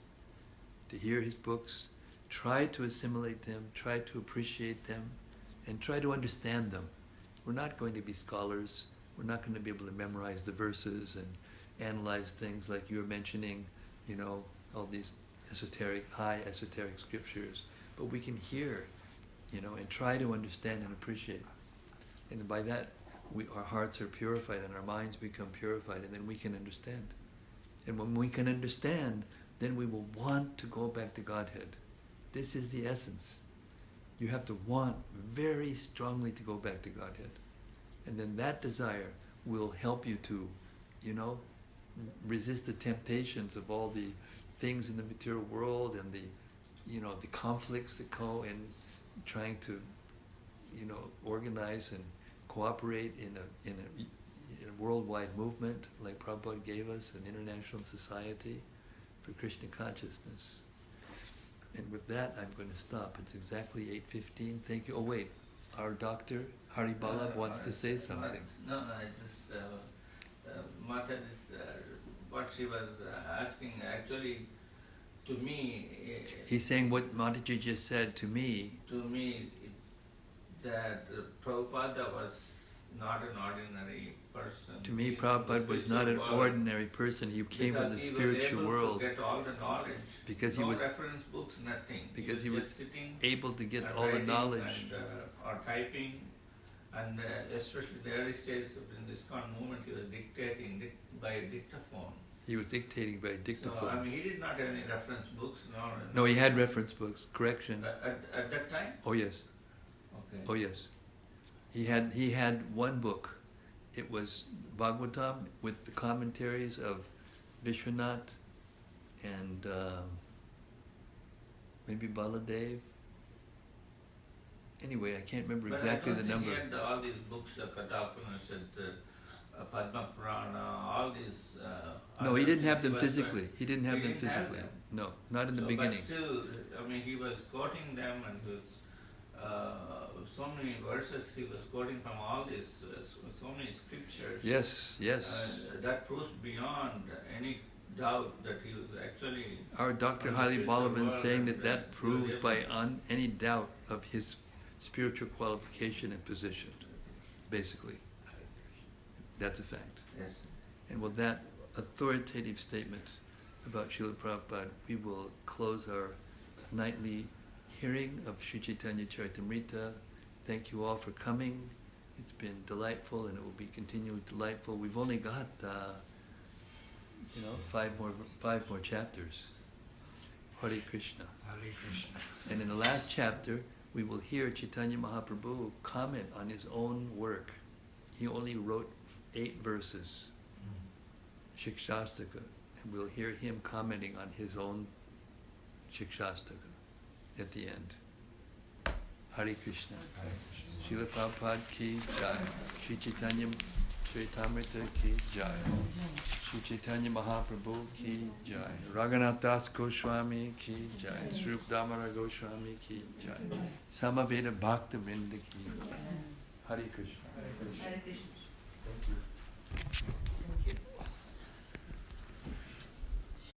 To hear his books, try to assimilate them, try to appreciate them, and try to understand them. We're not going to be scholars. We're not going to be able to memorize the verses and analyze things like you were mentioning, all these high esoteric scriptures. But we can hear, and try to understand and appreciate. And by that, our hearts are purified and our minds become purified, and then we can understand. And when we can understand, then we will want to go back to Godhead. This is the essence. You have to want very strongly to go back to Godhead. And then that desire will help you to, resist the temptations of all the things in the material world and the conflicts that go in trying to, organize and cooperate in a worldwide movement like Prabhupada gave us, an international society for Krishna consciousness. And with that, I'm going to stop. It's exactly 8:15. Thank you. Oh wait, our doctor Hari Balab wants to say something. No, I just Mata, what she was asking actually. To me, he's saying what Mataji just said to me. To me, that Prabhupada was not an ordinary person. To me, Prabhupada was not an ordinary person. He came from the spiritual world. Get all the knowledge. Because no he was reference books, nothing. Because he was sitting able to get and all the writing knowledge. and, or typing, and especially the early stages in this kind of movement, he was dictating by dictaphone. He was dictating by dictaphone. So, I mean, he did not have any reference books. No, he had reference books. Correction. At that time? Oh yes. Okay. Oh yes. He had one book. It was Bhagavatam with the commentaries of Vishwanath and maybe Baladev. Anyway, I can't remember exactly the number. He had all these books, Kathapanishad, Padma Purana, all these. No, he didn't have them physically. He didn't have them physically. No, not in the beginning. But still, I mean, he was quoting them, and with so many verses he was quoting from all these, so many scriptures. Yes, yes. That proves beyond any doubt that he was actually. Our Dr. Haile Balaban is saying that proves by any doubt of his spiritual qualification and position, basically. That's a fact. Yes. And with that authoritative statement about Srila Prabhupada, we will close our nightly hearing of Sri Caitanya-caritamrta. Thank you all for coming. It's been delightful, and it will be continually delightful. We've only got, 5 more chapters. Hare Krishna. Hare Krishna. And in the last chapter, we will hear Chaitanya Mahaprabhu comment on his own work. He only wrote 8 verses, Shikshastaka, and we'll hear him commenting on his own Shikshastaka at the end. Hare Krishna. Srila Prabhupada ki jai. Sri Caitanya-caritamrta ki jai. Sri Chaitanya Mahaprabhu ki jai. Raghunath Das Goswami ki jai. Sri Rup Damodar Goswami ki jai. Samaveda Bhakta Vrinda ki jai. Hare Krishna. Hare Krishna. Thank you.